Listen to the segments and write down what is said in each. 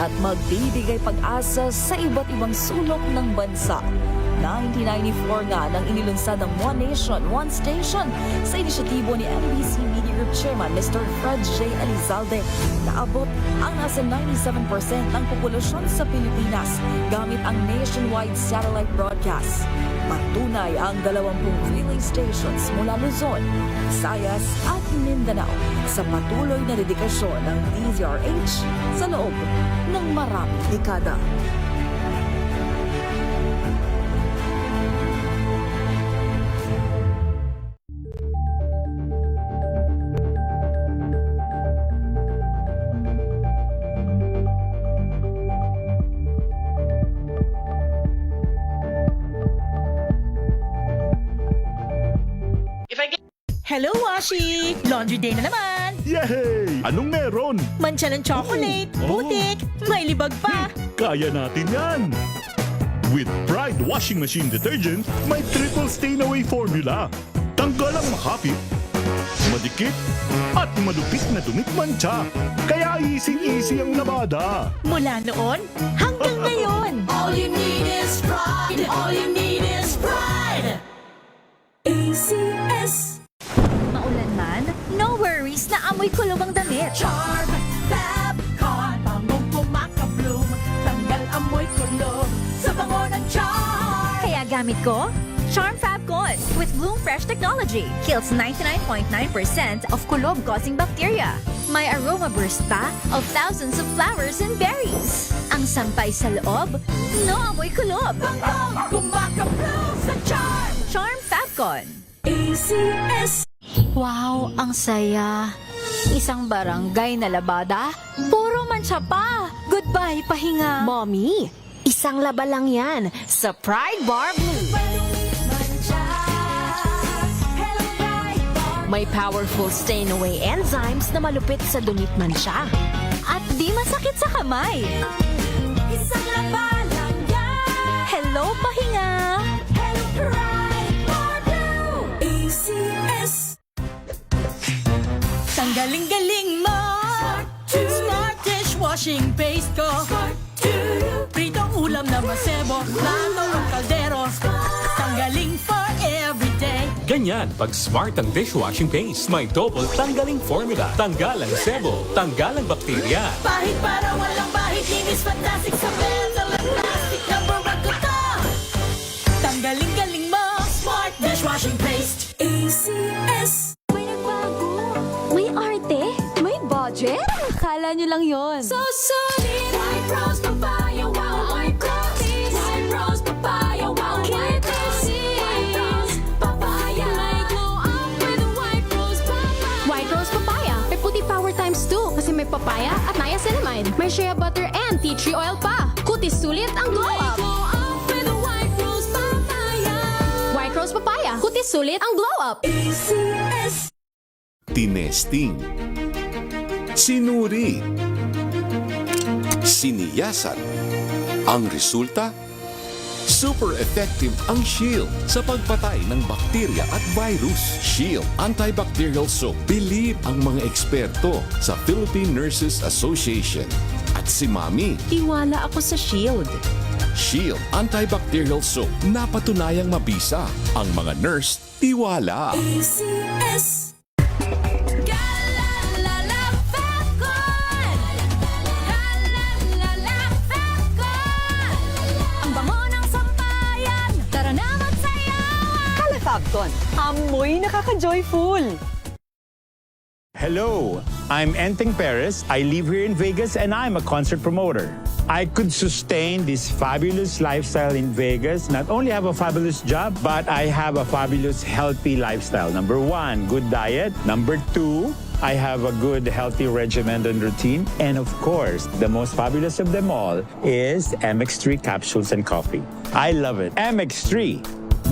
at magbibigay pag-asa sa iba't ibang sulok ng bansa. 1994 nga nang inilunsad ng One Nation, One Station sa inisyatibo ni MBC Media Group Chairman Mr. Fred J. Elizalde. Naabot ang nasa 97% ng populasyon sa Pilipinas gamit ang nationwide satellite broadcast. Patunay ang 20 relay stations mula Luzon, Visayas at Mindanao sa patuloy na dedikasyon ng DZRH sa loob ng maraming dekada. Hello, Washi! Laundry day na naman! Yay! Anong meron? Mancha ng chocolate, Oh. putik, may libag pa! Kaya natin yan! With Pride Washing Machine Detergent, may triple stain-away formula. Tanggal ang makapit, madikit, at malupit na dumit mancha. Kaya easy-easy ang labada. Mula noon hanggang ngayon! All you need is pride. All you need is pride. ACS. Maulan man, no worries na amoy kulog ang damit. Charm Fab Con. Bangong pumakabloom. Tanggal amoy kulog sa bango ng charm. Kaya gamit ko, Charm Fab Con with Bloom Fresh Technology. Kills 99.9% of kulob-causing bacteria. May aroma burst pa of thousands of flowers and berries. Ang sampay sa loob, no amoy kulob. Bangong pumakabloom sa charm. Charm Fab Con. ACS. Wow, ang saya. Isang barangay na labada, puro mancha pa. Goodbye, pahinga. Mommy, isang laba lang yan sa Pride Bar Blue. Hello, Pride Bar. May powerful stain-away enzymes na malupit sa dumit mancha. At di masakit sa kamay. Isang laba lang yan. Hello, pahinga. Hello, Pride Bar Blue. ACS. Tanggaling-galing mo. Smart dishwashing paste ko. Pritong ulam na masebo. Plano ng kaldero. Tanggaling for everyday. Ganyan pag smart ang dishwashing paste. May double tanggaling formula. Tanggal ang sebo, tanggal ang bakterya. Bahid para walang bahid. Linis fantastic sa metal at plastic. Number one ko to. Tanggaling-galing mo. Smart dishwashing paste. ACS. May nagbago. May arte. May budget. Akala nyo lang yon. So solid. White rose papaya. Wow, white rose. White rose papaya. Wow, white rose. White rose papaya. May glow up with white rose papaya. White Rose Papaya. May puti power times 2 kasi may papaya at niacinamide. May shea butter and tea tree oil pa. Kutis sulit ang glow May up. glow up with white rose papaya. White Rose Papaya. Kutis sulit ang glow up. ACS. Tinesting, sinuri, siniyasan. Ang resulta? Super effective ang Shield sa pagpatay ng bakterya at virus. Shield Antibacterial Soap. Believe ang mga eksperto sa Philippine Nurses Association. At si Mami, Tiwala ako sa Shield. Shield Antibacterial Soap. Napatunayang mabisa. Ang mga nurse, tiwala. ACS. Galalala Falcon. Galalala Falcon. Ang bango ng sampayan. Tara na magsayawan. Califabcon, amoy nakaka-joyful! Hello, I'm Enteng Perez. I live here in Vegas and I'm a concert promoter. I could sustain this fabulous lifestyle in Vegas, not only have a fabulous job, but I have a fabulous healthy lifestyle. Number one, good diet. Number two, I have a good healthy regimen and routine. And of course, the most fabulous of them all is MX3 capsules and coffee. I love it. MX3,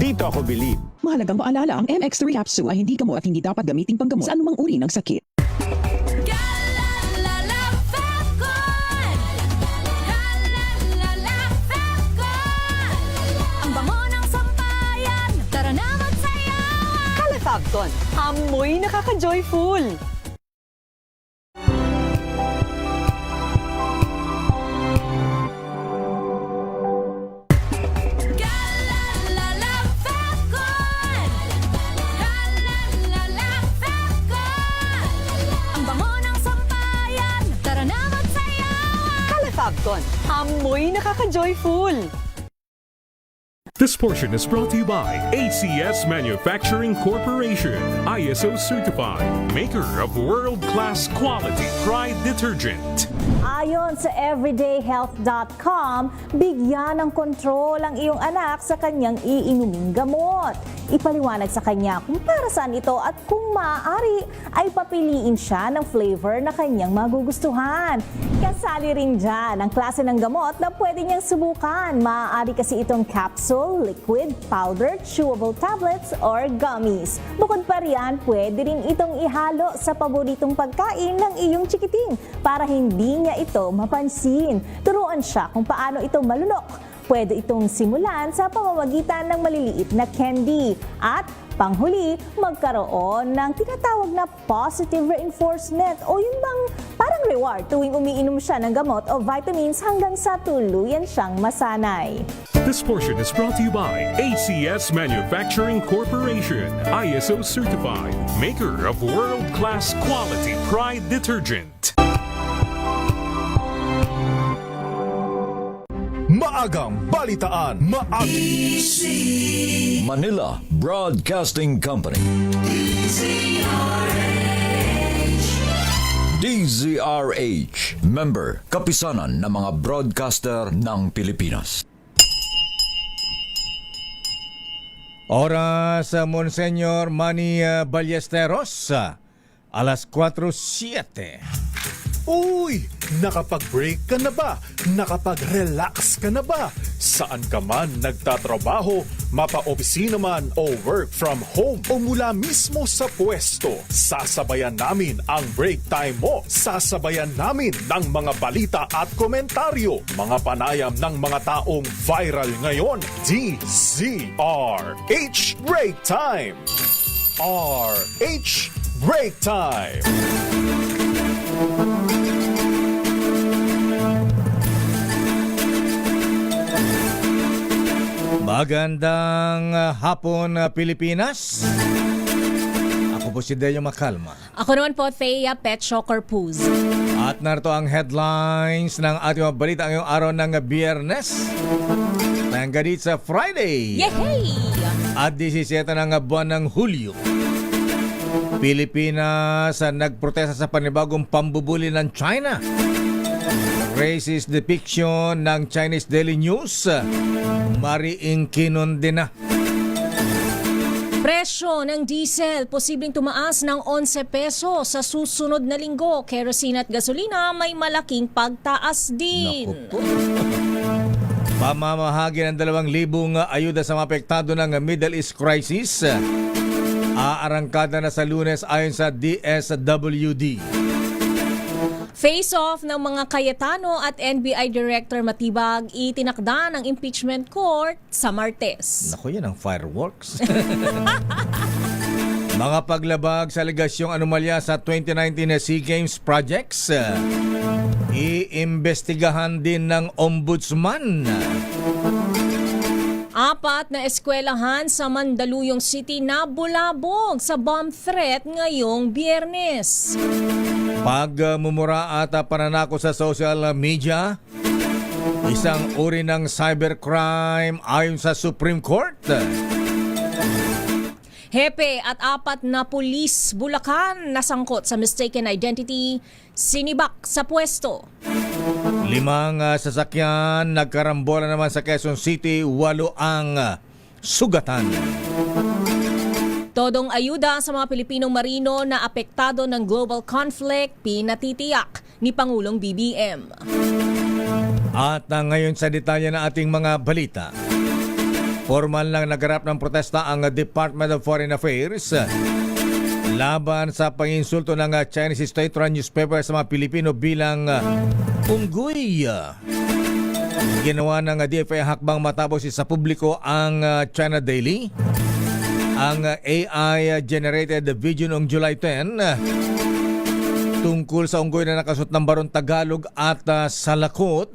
dito ako believe. Mahalagang paalala, ang MX3 capsule ay hindi gamot at hindi dapat gamitin panggamot sa anumang uri ng sakit. Galalala Falcon. Galalala Falcon. Ang bango ng sampayan. Tara na magsayawan. Califabcon, amoy nakaka-joyful! Abton, amoy nakaka-joyful. This portion is brought to you by ACS Manufacturing Corporation, ISO certified, maker of world-class quality Pride detergent. Ayon sa everydayhealth.com, bigyan ng kontrol ang iyong anak sa kanyang iinuming gamot. Ipaliwanag sa kanya kung para saan ito at kung maaari ay papiliin siya ng flavor na kanyang magugustuhan. Kasali rin dyan ang klase ng gamot na pwede niyang subukan. Maaari kasi itong capsule, liquid, powder, chewable tablets, or gummies. Bukod pa riyan, pwede rin itong ihalo sa paboritong pagkain ng iyong chikiting para hindi niya ito mapansin. Turuan siya kung paano ito malunok. Pwede itong simulan sa pamamagitan ng maliliit na candy. At panghuli, magkaroon ng tinatawag na positive reinforcement o yun bang parang reward tuwing umiinom siya ng gamot o vitamins hanggang sa tuluyan siyang masanay. This portion is brought to you by ACS Manufacturing Corporation, ISO certified, maker of world-class quality Pride detergent. Maagang balitaan, Manila Broadcasting Company. DZRH. Member, kapisanan ng mga broadcaster ng Pilipinas. Oras, Monsenyor Manny Ballesteros, alas 4:07. Uy! Nakapag-break ka na ba? Nakapag-relax ka na ba? Saan ka man nagtatrabaho, mapa-opisina man o work from home o mula mismo sa pwesto, sasabayan namin ang break time mo. Sasabayan namin ng mga balita at komentaryo, mga panayam ng mga taong viral ngayon. DZRH Break Time! RH Break Time! Magandang hapon, Pilipinas. Ako po si Deo Makalma. Ako naman po, Thea Petro Corpuz. At narito ang headlines ng ating mga balita ngayong araw ng Biyernes. Hanggang dito sa Friday. Yehey! At 17 ng buwan ng Hulyo. Pilipinas nagprotesta sa panibagong pambubuli ng China. Racist depiction ng Chinese Daily News. Mariing kinonde na. Presyo ng diesel posibleng tumaas ng 11 peso sa susunod na linggo. Kerosene at gasolina may malaking pagtaas din. Naku po. Pamamahagi ng 2,000 ayuda sa mga apektado ng Middle East crisis. Aarangkada na sa Lunes ayon sa DSWD. Face-off ng mga Cayetano at NBI Director Matibag itinakda ng impeachment court sa Martes. Naku, yan ang fireworks. Mga paglabag sa aligasyong anomalya sa 2019 na SEA Games projects. Iimbestigahan din ng Ombudsman. 4 na eskwelahan sa Mandaluyong City nabulabog sa bomb threat ngayong Biyernes. Pagmumura at pananako sa social media, isang uri ng cybercrime ayon sa Supreme Court. Hepe at 4 na pulis Bulacan nasangkot sa mistaken identity, sinibak sa pwesto. 5 sasakyan nagkarambola naman sa Quezon City, 8 ang sugatan. Todong ayuda sa mga Pilipinong marino na apektado ng global conflict, pinatitiyak ni Pangulong BBM. At ngayon sa detalye ng ating mga balita. Formal lang nagarap ng protesta ang Department of Foreign Affairs laban sa panginsulto ng Chinese state-run newspaper sa mga Pilipino bilang unggoy. Ginawa ng DFA hakbang matapos sa publiko ang China Daily. Ang AI-generated video noong July 10 tungkol sa unggoy na nakasuot ng barong Tagalog at salakot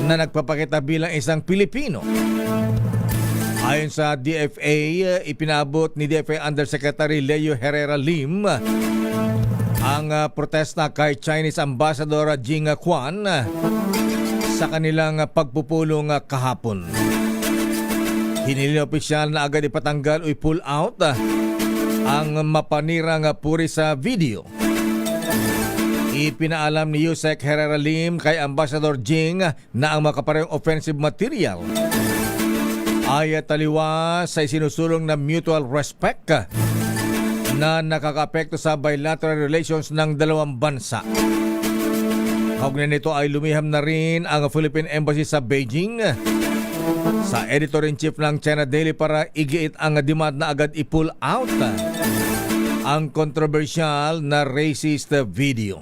na nagpapakita bilang isang Pilipino. Ayon sa DFA, ipinabot ni DFA Undersecretary Leo Herrera Lim ang protesta kay Chinese Ambassador Jing Quan sa kanilang pagpupulong kahapon. Hinili ng opisyal na agad ipatanggal o i-pull out ang mapanirang puri sa video. Ipinaalam ni Yusek Herrera Lim kay Ambassador Jing na ang makaparehong offensive material ay taliwas sa isinusulong na mutual respect na nakakaapekto sa bilateral relations ng dalawang bansa. Kaugnay nito ay lumiham na rin ang Philippine Embassy sa Beijing sa editor-in-chief ng China Daily para igiit ang demand na agad i-pull out ang kontrobersyal na racist video.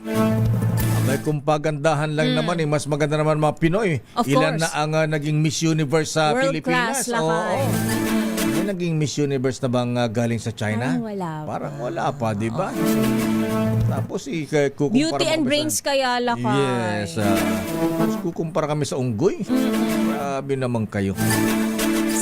May kumpagandahan lang naman mas maganda naman mga Pinoy. Of Ilan course. na ang naging Miss Universe sa World Pilipinas? class, lakay. May naging Miss Universe na bang galing sa China? Wala pa. Parang wala pa, di ba? Tapos kukumpara Beauty mo and kami brains kaya lakay. Yes. Tapos kukumpara kami sa unggoy. Grabe naman kayo.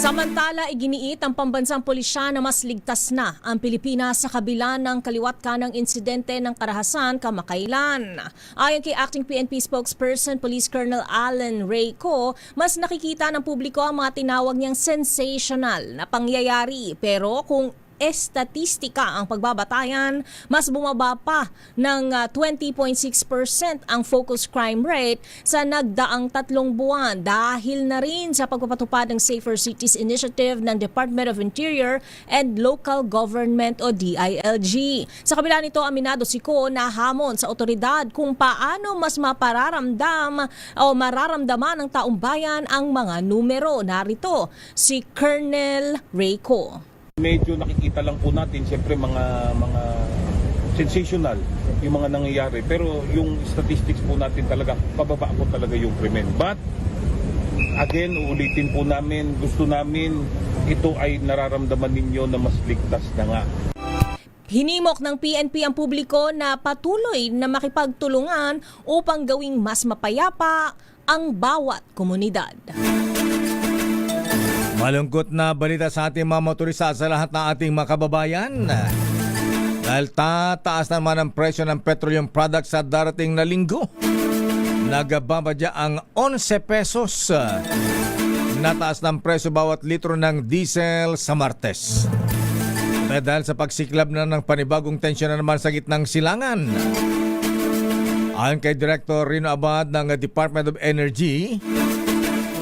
Samantala, iginiit ang pambansang pulisya na mas ligtas na ang Pilipinas sa kabila ng kaliwat kanang insidente ng karahasan kamakailan. Ayon kay Acting PNP Spokesperson Police Colonel Alan Reyco, mas nakikita ng publiko ang mga tinawag niyang sensational na pangyayari. Pero kung estatistika ang pagbabatayan, mas bumaba pa ng 20.6% ang focus crime rate sa nagdaang 3 buwan dahil na rin sa pagpapatupad ng Safer Cities Initiative ng Department of Interior and Local Government o DILG. Sa kabila nito, aminado si Ko na hamon sa otoridad kung paano mas mapararamdam o mararamdaman ng taong bayan ang mga numero. Narito si Colonel Reyco. Medyo nakikita lang po natin siyempre mga sensational yung mga nangyayari, pero yung statistics po natin talaga pababa po talaga yung krimen. But again, uulitin po namin, gusto namin ito ay nararamdaman ninyo na mas ligtas na nga. Hinimok ng PNP ang publiko na patuloy na makipagtulungan upang gawing mas mapayapa ang bawat komunidad. Malungkot na balita sa ating mga motorista sa lahat ng ating mga kababayan. Dahil tataas naman ang presyo ng petroleum products sa darating na linggo. Nagbabadya ang 11 pesos. Nataas ng presyo bawat litro ng diesel sa Martes. Dahil sa pagsiklab na ng panibagong tensyon na naman sa gitnang silangan. Ayon kay Director Rino Abad ng Department of Energy,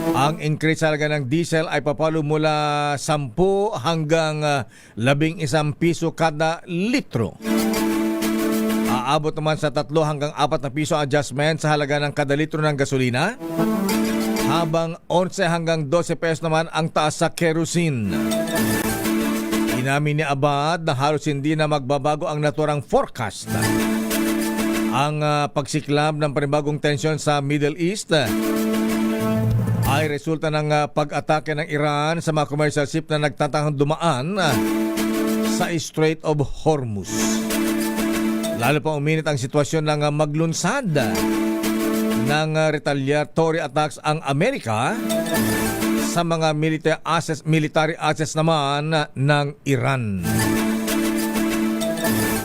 ang increase sa halaga ng diesel ay papalo mula 10 hanggang 11 piso kada litro. Aabot naman sa 3 hanggang 4 na piso adjustment sa halaga ng kada litro ng gasolina, habang 11 hanggang 12 pesos naman ang taas sa kerosene. Inamin ni Abad na halos hindi na magbabago ang naturang forecast. Ang pagsiklab ng panibagong tensyon sa Middle East ay resulta ng pag-atake ng Iran sa mga commercial ship na nagtatangong dumaan sa Strait of Hormuz. Lalo pa uminit ang sitwasyon ng maglunsad ng retaliatory attacks ang Amerika sa mga military assets naman ng Iran.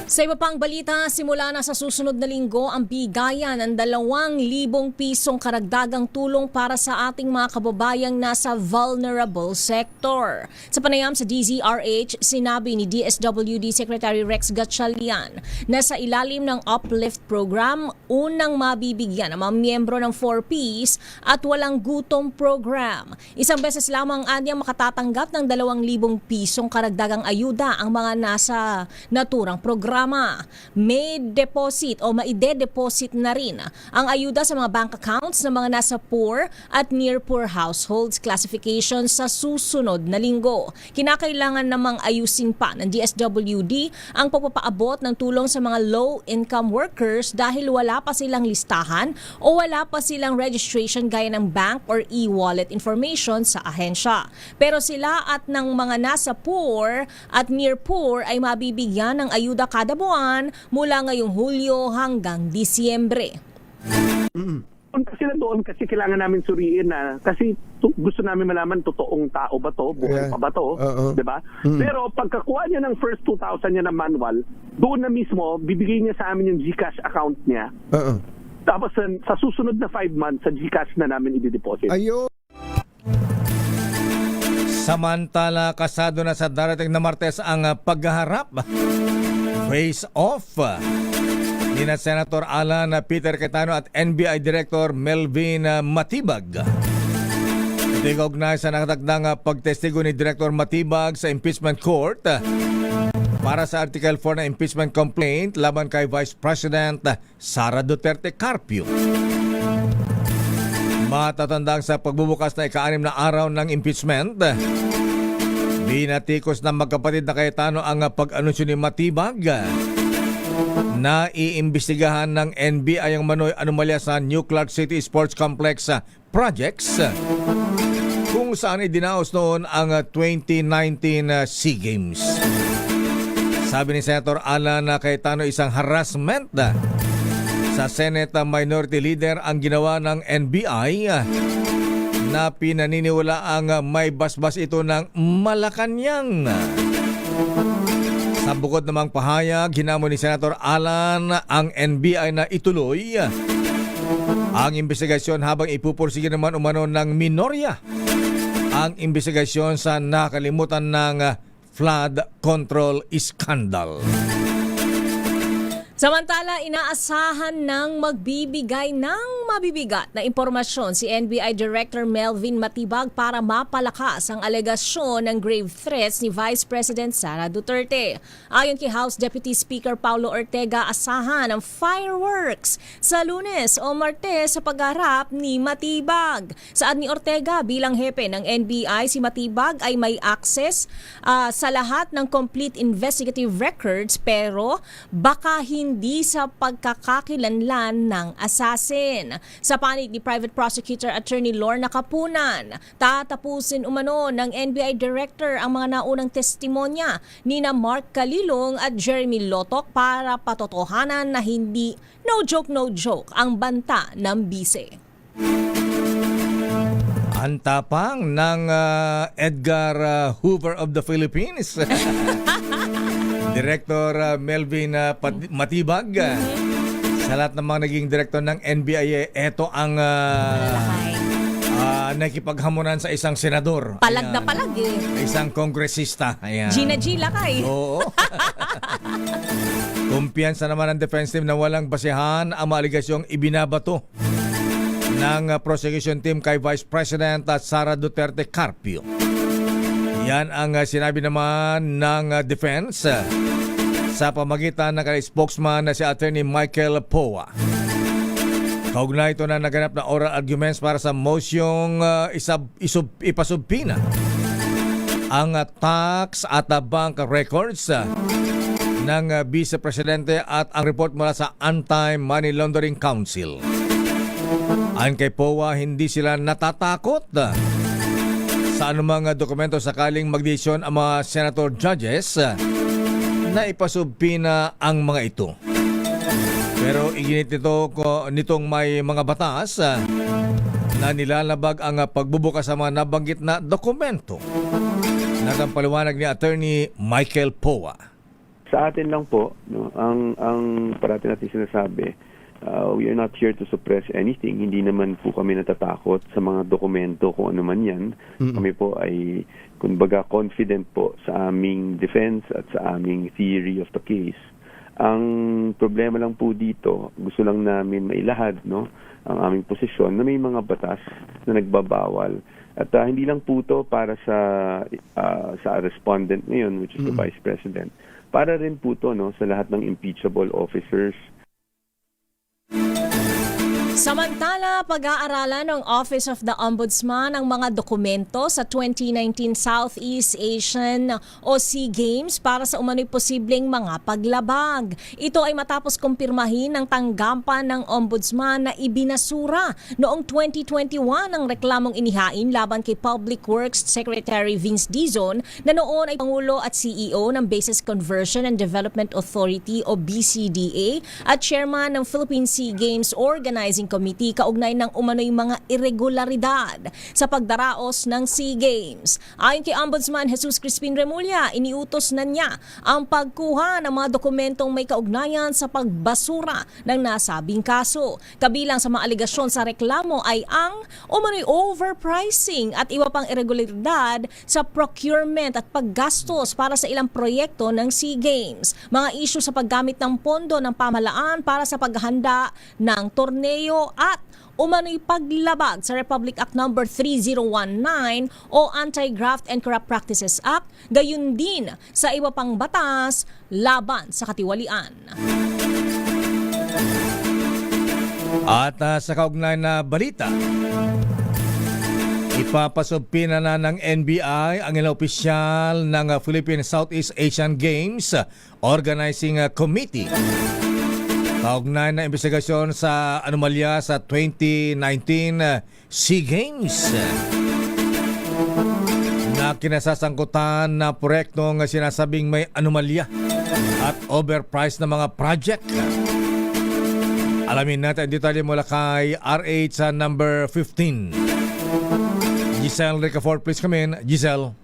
Sa iba pang balita, simula na sa susunod na linggo ang bigayan ng 2,000 pisong karagdagang tulong para sa ating mga kababayang nasa vulnerable sector. Sa panayam sa DZRH, sinabi ni DSWD Secretary Rex Gatchalian na sa ilalim ng Uplift Program, unang mabibigyan ang mga miyembro ng 4Ps at walang gutom program. Isang beses lamang anyang makatatanggap ng 2,000 pisong karagdagang ayuda ang mga nasa naturang programa. May deposit o maide-deposit na rin ang ayuda sa mga bank accounts ng mga nasa poor at near poor households classification sa susunod na linggo. Kinakailangan namang ayusin pa ng DSWD ang pagpapaabot ng tulong sa mga low-income workers dahil wala pa silang listahan o wala pa silang registration gaya ng bank or e-wallet information sa ahensya. Pero sila at ng mga nasa poor at near poor ay mabibigyan ng ayuda kada buwan mula ngayong Hulyo hanggang Disyembre. punta sila doon kasi kailangan namin suriin na kasi gusto namin malaman totoong tao ba to, buhay pa ba to, di ba? Pero pagkakuha niya ng first 2,000 niya na manual, doon na mismo bibigay niya sa amin yung GCash account niya. Tapos sa susunod na 5 months sa GCash na namin i-deposit. Ayun. Samantala, kasado na sa darating na Martes ang paghaharap, face-off, nina Senator Alan Peter Cayetano at NBI Director Melvin Matibag. Ito ay kaugnay sa nakatagdang pagtestigo ni Director Matibag sa impeachment court para sa Article 4 na impeachment complaint laban kay Vice President Sara Duterte Carpio. Matatandang sa pagbubukas na ika-6 na araw ng impeachment, binatikos ng magkapatid na Cayetano ang pag-anunsyo ni Matibag na iimbestigahan ng NBI ang manoy anomalya sa New Clark City Sports Complex projects kung saan idinaos noon ang 2019 SEA Games. Sabi ni Senator Alan Cayetano, isang harassment sa Senate Minority Leader ang ginawa ng NBI na pinaniniwala ang may basbas ito ng Malacanang. Sa bukod namang pahayag, hinamon ni Senator Alan ang NBI na ituloy ang investigasyon habang ipupursige naman umano ng minorya ang investigasyon sa nakalimutan ng flood control scandal. Samantala, inaasahan ng magbibigay ng mabibigat na impormasyon si NBI Director Melvin Matibag para mapalakas ang alegasyon ng grave threats ni Vice President Sara Duterte. Ayon kay House Deputy Speaker Paulo Ortega, asahan ang fireworks sa Lunes o Martes sa pagharap ni Matibag. Saad ni Ortega, bilang hepe ng NBI, si Matibag ay may access sa lahat ng complete investigative records pero baka hindi sa pagkakakilanlan ng assassin. Sa panig ni Private Prosecutor Attorney Lorna Kapunan, tatapusin umano ng NBI Director ang mga naunang testimonya nina Mark Calilong at Jeremy Lotok para patotohanan na hindi no joke ang banta ng bise. Ang tapang ng Edgar Hoover of the Philippines. Director Melvin Matibag. Sa lahat ng mga naging director ng NBI, ito ang nakipaghamunan sa isang senador. Palag na palag eh. Isang kongresista. Ayan. Gina G. Lakay. Oo. Kumpiyansa naman ang defense team na walang basehan ang mga aligasyong ibinabato ng prosecution team kay Vice President Sara Duterte Carpio. Yan ang sinabi naman ng defense sa pamagitan ng spokesman na si Attorney Michael Poa. Kaugnay ito na naganap na oral arguments para sa mosyong ipasubpina ang tax at bank records ng Vice Presidente at ang report mula sa Anti-Money Laundering Council. Ayon kay Poa, hindi sila natatakot sa anumang dokumento sakaling magdesisyon ang mga senator judges na ipasubpina ang mga ito. Pero iginit nitong may mga batas na nilalabag ang pagbubukas sa mga nabanggit na dokumento. Nagpaliwanag ni Attorney Michael Poa. Sa atin lang po, no, ang parati natin sinasabi, we are not here to suppress anything. Hindi naman po kami natatakot sa mga dokumento kung ano man yan. Kami po ay, kumbaga, confident po sa aming defense at sa aming theory of the case. Ang problema lang po dito, gusto lang namin mailahad, no, ang aming posisyon na may mga batas na nagbabawal. At hindi lang po ito para sa respondent ngayon, which is the Vice President. Para rin po ito, no, sa lahat ng impeachable officers. Samantala, pag-aaralan ng Office of the Ombudsman ang mga dokumento sa 2019 Southeast Asian o SEA Games para sa umano'y posibleng mga paglabag. Ito ay matapos kumpirmahin ng tanggapan ng Ombudsman na ibinasura noong 2021 ang reklamong inihain laban kay Public Works Secretary Vince Dizon na noon ay Pangulo at CEO ng Bases Conversion and Development Authority o BCDA at Chairman ng Philippine SEA Games Organizing Committee committee kaugnay ng umano'y mga irregularidad sa pagdaraos ng SEA Games. Ayon kay Ombudsman Jesus Crispin Remulla, iniutos na niya ang pagkuha ng mga dokumentong may kaugnayan sa pagbasura ng nasabing kaso. Kabilang sa mga aligasyon sa reklamo ay ang umano'y overpricing at iba pang irregularidad sa procurement at paggastos para sa ilang proyekto ng SEA Games. Mga isyu sa paggamit ng pondo ng pamahalaan para sa paghahanda ng torneo at umano'y paglabag sa Republic Act No. 3019 o Anti-Graft and Corrupt Practices Act, gayon din sa iba pang batas laban sa katiwalian. At sa kaugnay na balita, ipapasubpi na ng NBI ang ilang opisyal ng Philippine Southeast Asian Games Organizing Committee kaugnay na investigasyon sa anomalya sa 2019 SEA Games na kinasasangkutan na proyektong sinasabing may anomalya at overpriced na mga project. Alamin natin ang detalye mula kay RH number 15. Giselle Ricafort, please come in. Giselle.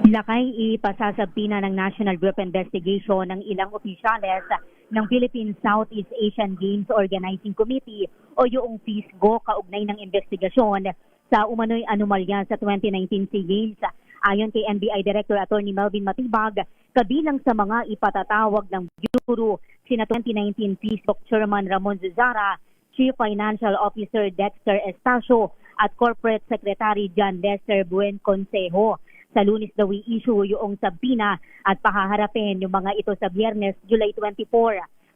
Lakay, ipasasabpi na ng National Group Investigation ng ilang opisyales ng Philippine Southeast Asian Games Organizing Committee o yung PISGO kaugnay ng investigasyon sa umano'y anomalya sa 2019 SEA Games. Ayon kay NBI Director Attorney Melvin Matibag, kabilang sa mga ipatatawag ng Bureau, sina 2019 PISGO Chairman Ramon Zuzara, Chief Financial Officer Dexter Estacio at Corporate Secretary John Lester Buen Consejo. Sa Lunes daw i-issue yung sabina at pahaharapin yung mga ito sa Biyernes, July 24.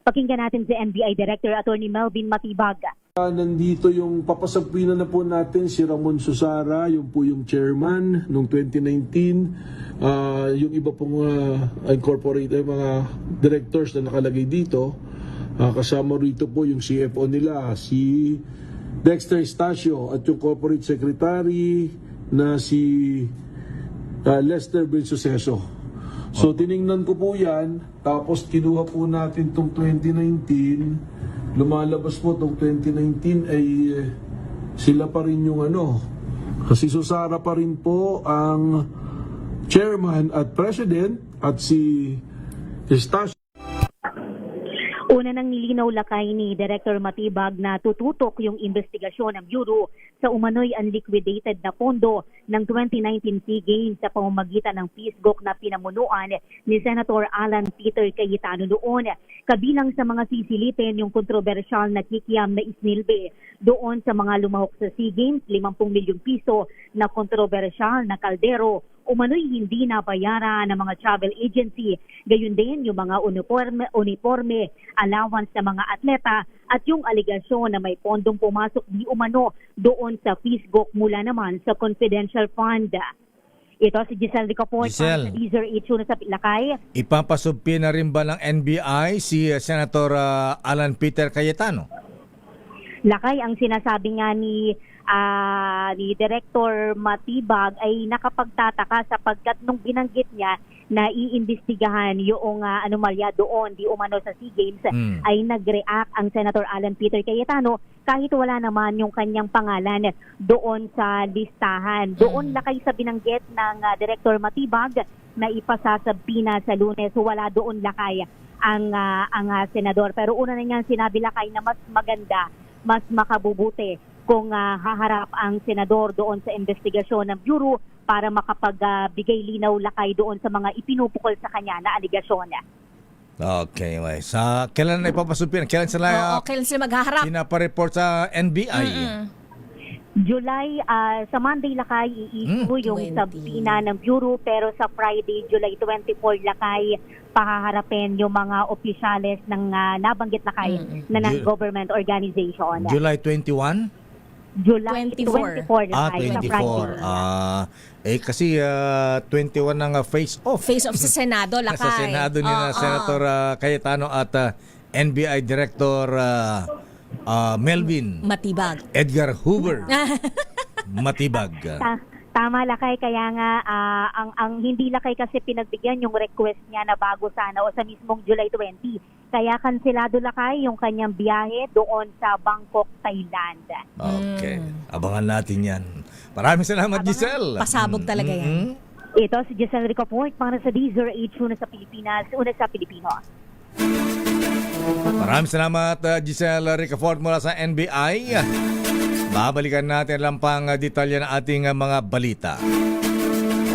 Pakinggan natin si NBI Director Attorney Melvin Matibag. Nandito yung papasagpina na po natin si Ramon Susara, yung po yung chairman noong 2019. Yung iba pong incorporated mga directors na nakalagay dito. Kasama rito po yung CFO nila, si Dexter Estacio at yung corporate secretary na si Lester Bensuceso. So tiningnan ko po yan, tapos kinuha po natin itong 2019, lumalabas po itong 2019 ay sila pa rin yung kasi Susara pa rin po ang chairman at president at si Estacio. Una nang nilinaw lakay ni Director Matibag na tututok yung investigasyon ng Bureau sa umano'y unliquidated na pondo ng 2019 SEA Games sa pamamagitan ng PISGOC na pinamunuan ni Senator Alan Peter Cayetano noon. Kabilang sa mga sisilipin yung kontrobersyal na kikiam na isnilbe doon sa mga lumahok sa SEA Games, 50 milyong piso na kontrobersyal na kaldero umano'y hindi nabayaran ng mga travel agency. Gayon din yung mga uniforme, allowance ng mga atleta at yung aligasyon na may pondong pumasok di umano doon sa PISGOC mula naman sa confidential fund. Ito si Giselle Ricafort sa Deezer H1 sa Lakay. Ipapasubpi na rin ba ng NBI si Senator Alan Peter Cayetano? Lakay, ang sinasabi nga ni Director Matibag ay nakapagtataka sapagkat nung binanggit niya na iimbestigahan yung anomalya doon di umano sa SEA Games ay nag-react ang Senator Alan Peter Cayetano kahit wala naman yung kanyang pangalan doon sa listahan. Doon lakay sa binanggit ng Director Matibag na ipasasabina sa Lunes, wala doon lakay ang senador. Pero una na niyang sinabi lakay na mas maganda, mas makabubuti kung haharap ang senador doon sa investigasyon ng Bureau para makapagbigay linaw lakay doon sa mga ipinupukol sa kanya na aligasyon. Okay, may. Sa kailan na ipapasubpi? Kailan sila maghaharap? Pinapareport sa NBI? July, sa Monday lakay i-issue yung sabina ng Bureau, pero sa Friday, July 24 lakay pahaharapin yung mga opisyales ng nabanggit lakay na non-government organization. July 21? July 24 lakay sa Friday. Kasi 21 ng face-off. Face-off sa Senado lakay. Sa Senado ni Senator Cayetano at NBI Director Melvin Matibag. Edgar Hoover Matibag. Tama, Lakay, kaya nga ang hindi Lakay kasi pinagbigyan yung request niya na bago sana o sa mismong July 20. Kaya kanselado Lakay yung kanyang biyahe doon sa Bangkok, Thailand. Okay. Abangan natin yan. Maraming salamat, Giselle. Pasabog talaga yan. Ito si Giselle Ricoport para sa DZRH, una sa Pilipinas, una sa Pilipino. Maraming salamat, Giselle Ricafort mula sa NBI. Babalikan natin lang pang detalye ng ating mga balita.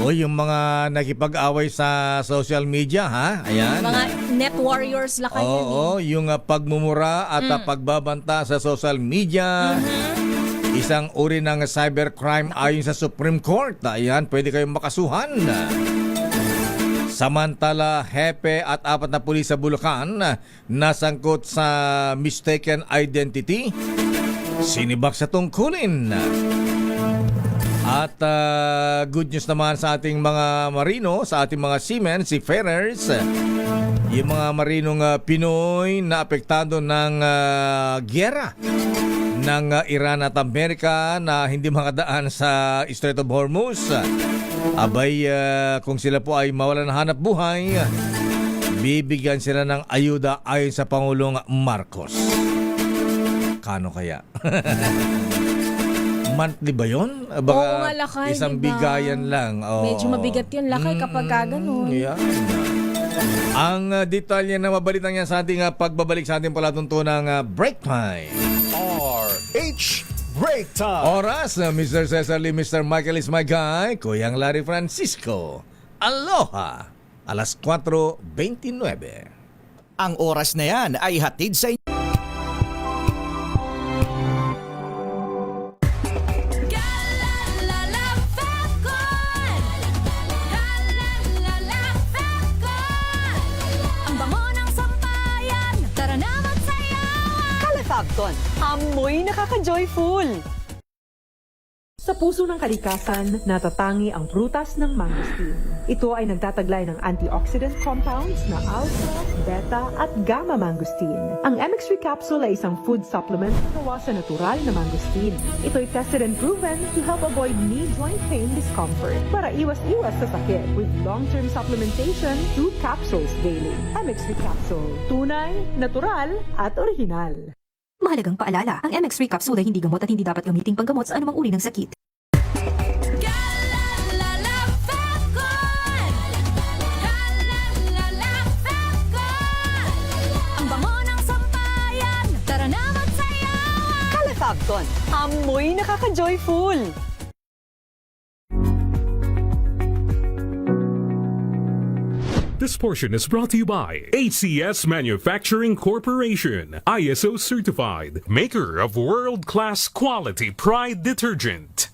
O yung mga nakipag-away sa social media, ha? Ayan. Mga net warriors Lakay. Oo, yung pagmumura at pagbabanta sa social media. Isang uri ng cybercrime ayon sa Supreme Court. Ayan, pwede kayong makasuhan. Samantala, hepe at 4 na pulis sa Bulacan nasangkot sa mistaken identity. Sinibak sa tungkulin. At good news naman sa ating mga marino, sa ating mga seamen, seafarers. Yung mga marinong Pinoy na apektado ng gyera ng Iran at Amerika na hindi makadaan sa Strait of Hormuz. Abay, kung sila po ay mawalan ng hanap buhay, bibigyan sila ng ayuda ayon sa Pangulong Marcos. Kano kaya? Monthly ba yun? Baka Oo nga, Lakay, isang diba? bigayan lang. Oh. Medyo mabigat yun Lakay kapag gano'n. Yeah. Ang detalye na mabalitan niya sa ating pagbabalik sa ating palatuntunang break time. RH Break Time. Oras na Mr. Cesar Lee, Mr. Michael is my guy, Kuyang Larry Francisco. Aloha! Alas 4:29. Ang oras na yan ay hatid sa inyo. Ang bango ng sampayan, tara na magsayawan. Calefabcon, amoy nakaka-joyful. Sa puso ng kalikasan, natatangi ang prutas ng mangosteen. Ito ay nagtataglay ng antioxidant compounds na alpha, beta at gamma mangosteen. Ang MX3 capsule ay isang food supplement na gawa sa natural na mangosteen. Ito ay tested and proven to help avoid knee joint pain discomfort para iwas-iwas sa sakit with long-term supplementation through capsules daily. MX3 capsule, tunay, natural at original. Mahalagang paalala, ang MX3 capsule ay hindi gamot at hindi dapat gamiting panggamot sa anumang uri ng sakit. Ang bango ng sampayan, tara na magsayawan. Calefabcon, amoy nakaka-joyful. This portion is brought to you by ACS Manufacturing Corporation, ISO certified, maker of world-class quality Pride detergent.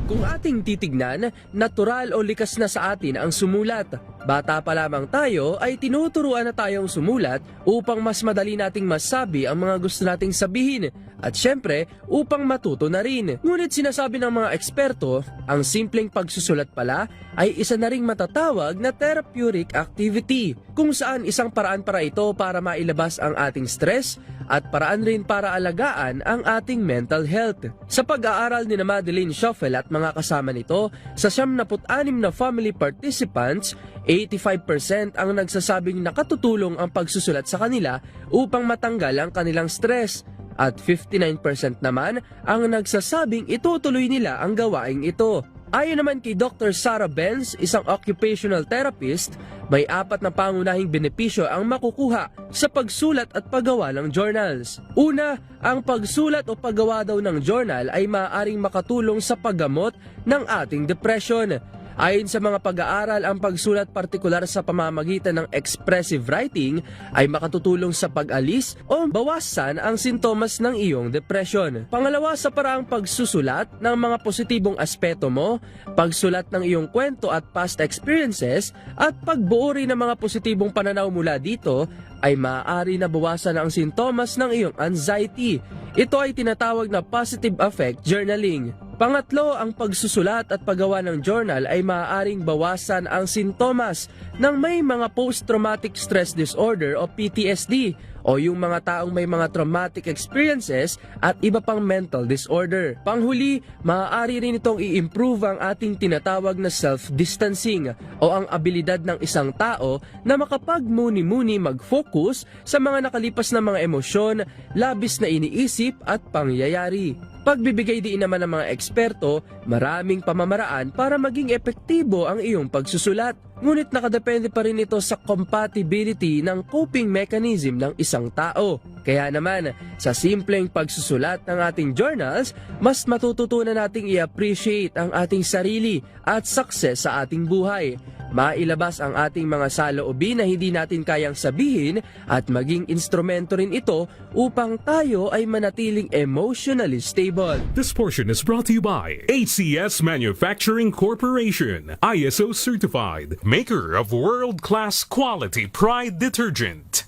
Kung ating titignan, natural o likas na sa atin ang sumulat. Bata pa lamang tayo ay tinuturuan na tayong sumulat upang mas madali nating masabi ang mga gusto nating sabihin at syempre upang matuto na rin. Ngunit sinasabi ng mga eksperto, ang simpleng pagsusulat pala ay isa na ring matatawag na therapeutic activity kung saan isang paraan para ito para mailabas ang ating stress at paraan rin para alagaan ang ating mental health. Sa pag-aaral ni Madeline Schoffel at mga kasama nito, sa 76 na family participants, 85% ang nagsasabing nakatutulong ang pagsusulat sa kanila upang matanggal ang kanilang stress at 59% naman ang nagsasabing itutuloy nila ang gawaing ito. Ayon naman kay Dr. Sarah Benz, isang occupational therapist, may 4 na pangunahing benepisyo ang makukuha sa pagsulat at paggawa ng journals. Una, ang pagsulat o paggawa daw ng journal ay maaaring makatulong sa paggamot ng ating depression. Ayon sa mga pag-aaral, ang pagsulat partikular sa pamamagitan ng expressive writing ay makatutulong sa pag-alis o bawasan ang sintomas ng iyong depression. Pangalawa, sa paraang pagsusulat ng mga positibong aspeto mo, pagsulat ng iyong kwento at past experiences, at pagbuo rin ng mga positibong pananaw mula dito, ay maaari na bawasan ang sintomas ng iyong anxiety. Ito ay tinatawag na positive affect journaling. Pangatlo, ang pagsusulat at paggawa ng journal ay maaaring bawasan ang sintomas ng may mga post-traumatic stress disorder o PTSD o yung mga taong may mga traumatic experiences at iba pang mental disorder. Panghuli, maaari rin itong i-improve ang ating tinatawag na self-distancing o ang abilidad ng isang tao na makapagmuni-muni mag-focus sa mga nakalipas na mga emosyon, labis na iniisip at pangyayari. Pagbibigay din naman ng mga eksperto, maraming pamamaraan para maging epektibo ang iyong pagsusulat. Ngunit nakadepende pa rin ito sa compatibility ng coping mechanism ng isang tao. Kaya naman, sa simpleng pagsusulat ng ating journals, mas matututunan nating i-appreciate ang ating sarili at success sa ating buhay. Mailabas ang ating mga saloobin na hindi natin kayang sabihin at maging instrumento rin ito upang tayo ay manatiling emotionally stable. This portion is brought to you by ACS Manufacturing Corporation, ISO certified, maker of world-class quality Pride detergent.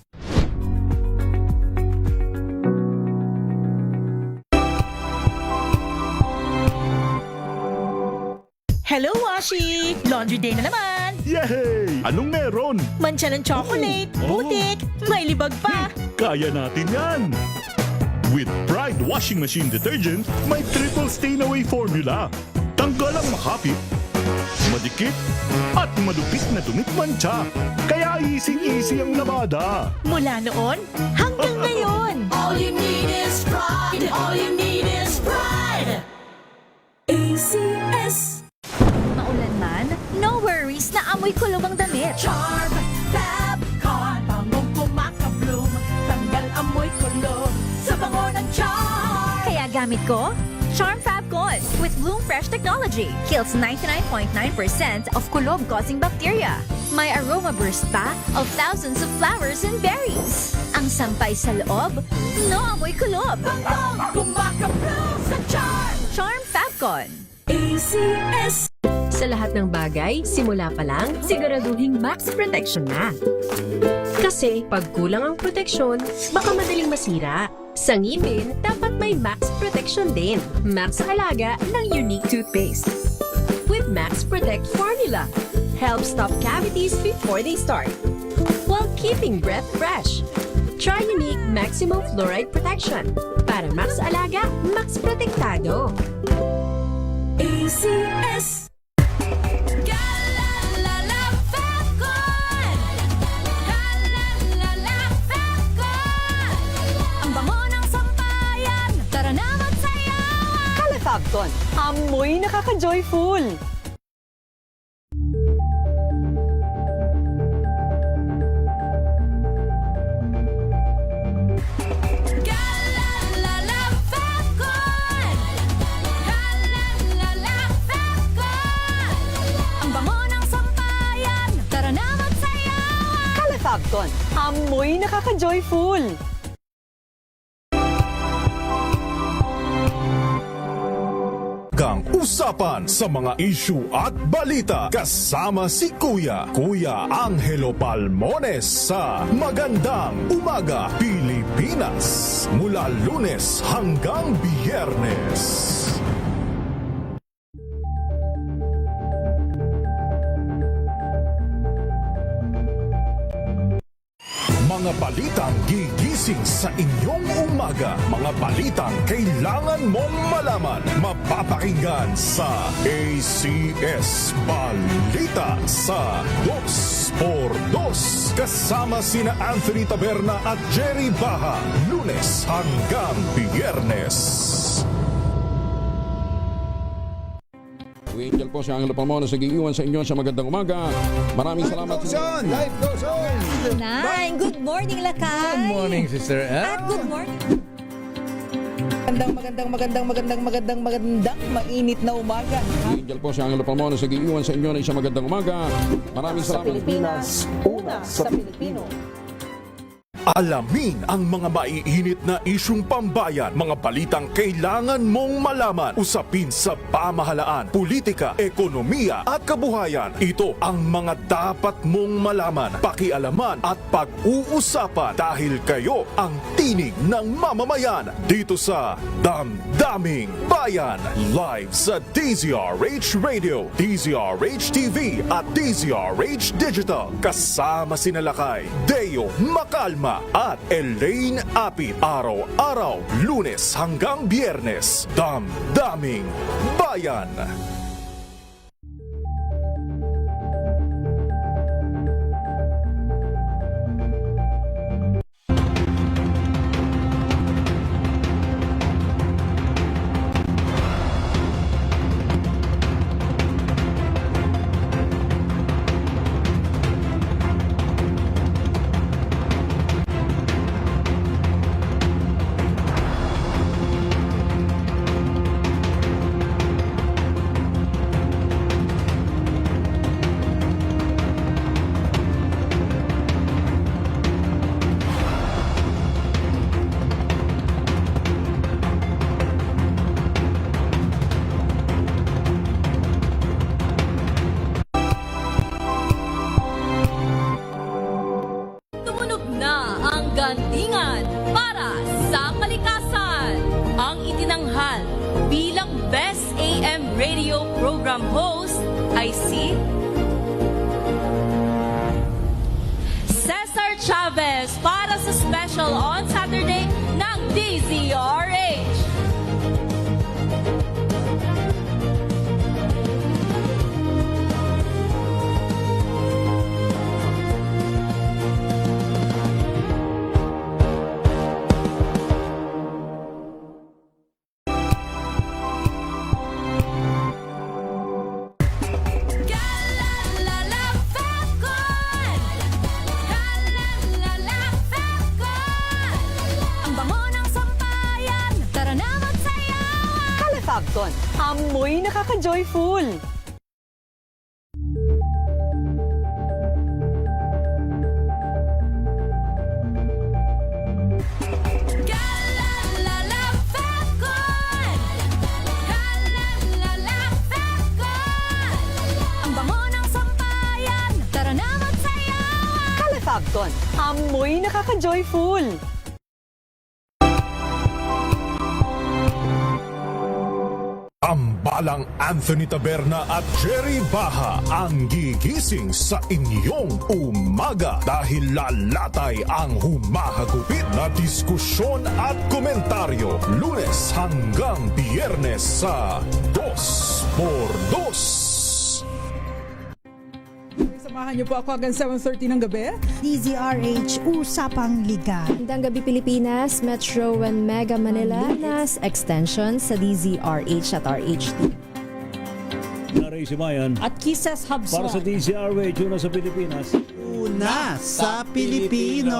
Hello, Washi! Laundry day na naman! Yay! Anong meron? Mancha ng chocolate, putik, may libag pa! Kaya natin yan! With Pride Washing Machine Detergent, may triple stain-away formula. Tanggal ang makapit, madikit, at malupit na tumitmantsa. Kaya easy-easy ang labada. Mula noon hanggang ngayon! All you need is pride. All you need is pride. ACS. Maulan man, no worries na amoy kulob ang damit. Charm Fab Con. Bangong kumaka-bloom. Tanggal amoy kulob sa bango ng charm. Kaya gamit ko, Charm Fab Con with Bloom Fresh Technology. Kills 99.9% of kulob-causing bacteria. May aroma burst pa of thousands of flowers and berries. Ang sampay sa loob, no amoy kulob. Bangong kumaka-bloom sa charm. Charm Fab Con. ACS. Sa lahat ng bagay, simula pa lang, siguraduhing max protection na. Kasi pag kulang ang proteksyon, baka madaling masira. Sa ngipin, dapat may max protection din. Max Alaga ng Unique Toothpaste. With Max Protect Formula, helps stop cavities before they start, while keeping breath fresh. Try Unique Maximum Fluoride Protection. Para Max Alaga, Max Protektado. ACS. Fabcon, amoy nakaka-joyful! Ang bango ng sampayan, tara na magsayawan! Kala Fabcon, amoy nakaka-joyful! Gang usapan sa mga issue at balita kasama si Kuya Angelo Palmones sa Magandang Umaga Pilipinas mula Lunes hanggang Biyernes. Mga balitang gigising sa inyong umaga. Mga balitang kailangan mong malaman. Mapapakinggan sa ACS Balita sa 2x2. Kasama sina Anthony Taberna at Jerry Baha. Lunes hanggang Biyernes. Angel po si Angelo Palmones nag-iiwan sa inyo sa magandang umaga. Maraming salamat. Life goes on! Nine, good morning, Lakay! Good morning, Sister Ann. At good morning. Magandang mainit na umaga. Angel po si Angelo Palmones nag-iiwan sa inyo ng isang magandang umaga. Maraming salamat. Sa Pilipinas, una sa Pilipino. Alamin ang mga maiinit na isyung pambayan, mga balitang kailangan mong malaman, usapin sa pamahalaan, politika, ekonomiya at kabuhayan. Ito ang mga dapat mong malaman, pakialaman at pag-uusapan dahil kayo ang tinig ng mamamayan dito sa Damdaming Bayan. Live sa DZRH Radio, DZRH TV at DZRH Digital. Kasama sina Lakay, Deo Macalma Baha at Elaine Apit. Araw-araw, Lunes hanggang Biyernes. Damdaming Bayan. Tumunog na ang gandingan para sa kalikasan. Ang itinanghal bilang Best AM Radio Program Host ay si Cesar Chavez para sa special on Saturday ng DZRH. Fabcon, amoy nakaka-joyful. Ang bango ng sampayan, tara na magsayawan. Fabcon, amoy nakaka-joyful. Ambalang Anthony Taberna at Jerry Baha ang gigising sa inyong umaga dahil lalatay ang humahagupit na diskusyon at komentaryo Lunes hanggang Biyernes sa 2x2. Samahan niyo po ako hanggang 7:30 ng gabi. DZRH Usapang Liga. Magandang gabi Pilipinas, Metro and Mega Manila, nas extension sa DZRH at RHT. Naray si Bayan. At Kisses Hubswan. Para sa DZRH, una sa Pilipinas. Una sa Pilipino.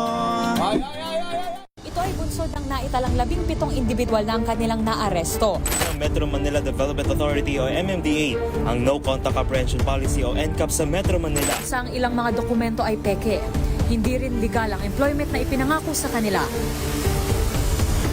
Ito ay bunsod ng naitalang 17 individual na ang kanilang naaresto. Metro Manila Development Authority o MMDA ang No Contact Apprehension Policy o NCAP sa Metro Manila. Sa ang ilang mga dokumento ay peke. Hindi rin legal ang employment na ipinangako sa kanila.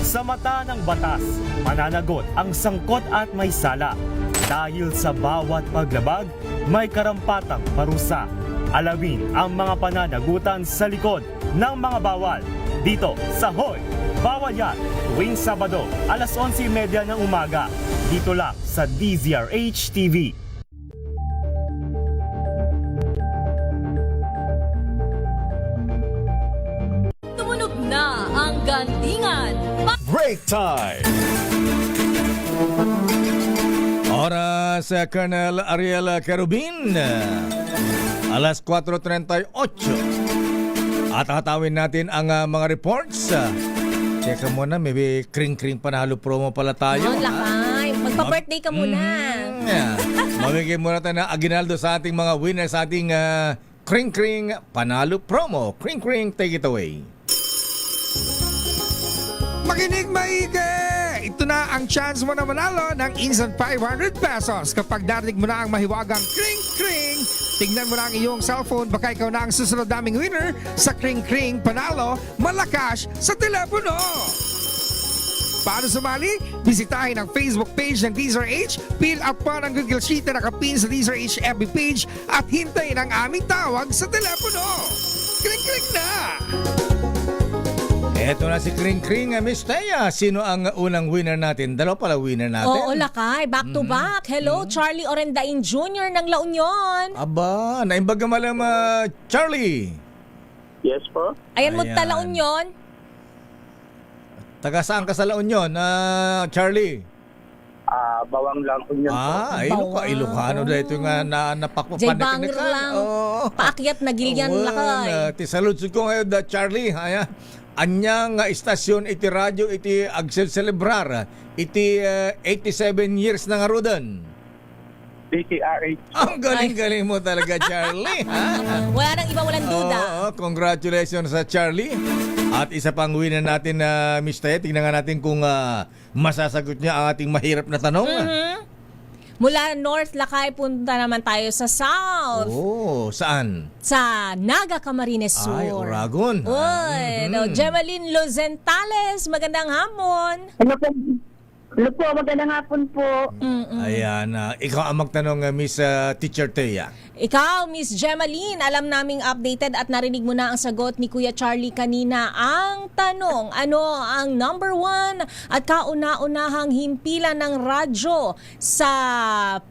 Sa mata ng batas, mananagot ang sangkot at may sala. Dahil sa bawat paglabag, may karampatang parusa. Alamin ang mga pananagutan sa likod ng mga bawal. Dito sa Hoy! Bawal Yan! Tuwing Sabado, alas 11:30 ng umaga. Dito lang sa DZRH TV. Tumunog na ang gandingan. Break time! Oras sa Colonel Ariel Kerubin. Alas 4:38. At hatawin natin ang mga reports. Teka muna, maybe kring-kring panalo promo pala tayo. Oh, lakay. Magpa-birthday ka muna. Mamigay muna tayo ng aginaldo sa ating mga winners sa ating kring-kring panalo promo. Kring-kring, take it away. Makinig maigi! Ito na ang chance mo na manalo ng instant 500 pesos kapag narinig mo na ang mahiwagang kring-kring. Tingnan mo na ang iyong cellphone, baka ikaw na ang susunod naming winner sa kring-kring panalo malakas sa telepono. Paano sumali? Bisitahin ang Facebook page ng DZRH, fill up pa ng Google Sheet na nakapin sa DZRH FB page at hintayin ang aming tawag sa telepono. Kring-kring na! Eto na si Kring Kring, Miss Thea. Sino ang unang winner natin? Dalawa pala winner natin. Oo, lakay. Back to back. Hello, Charlie Orendain Jr. ng La Union. Aba, naimbaga malam, Charlie. Yes po. Ayan mo, Ayan. La Union. Taga saan ka sa La Union, Charlie? Bawang lang po yun po. Ilocano na ito nga Jay Banger lang. Paakyat na gilyan lakay. Ti saludsud ko ngayon, Charlie. Anyang istasyon iti radyo iti agsel celebrar iti 87 years na nga rudan. DCRH. Ang galing-galing mo talaga, Charlie. Wala nang iba, walang duda. Congratulations sa Charlie. At isa pang winner natin na Miss Ted. Tingnan nga natin kung masasagot niya ang ating mahirap na tanong. Mula North Lakay, punta naman tayo sa South. Saan? Sa Naga, Camarines Sur. Ay, Oragon. Uy, Gemaline Lozentales, magandang hamon. Hello po, magandang hapon po. Ayan, ikaw ang magtanong, Miss Teacher Thea. Ikaw, Miss Gemaline, alam naming updated at narinig mo na ang sagot ni Kuya Charlie kanina. Ang tanong, ano ang number 1 at kauna-unahang himpilan ng radyo sa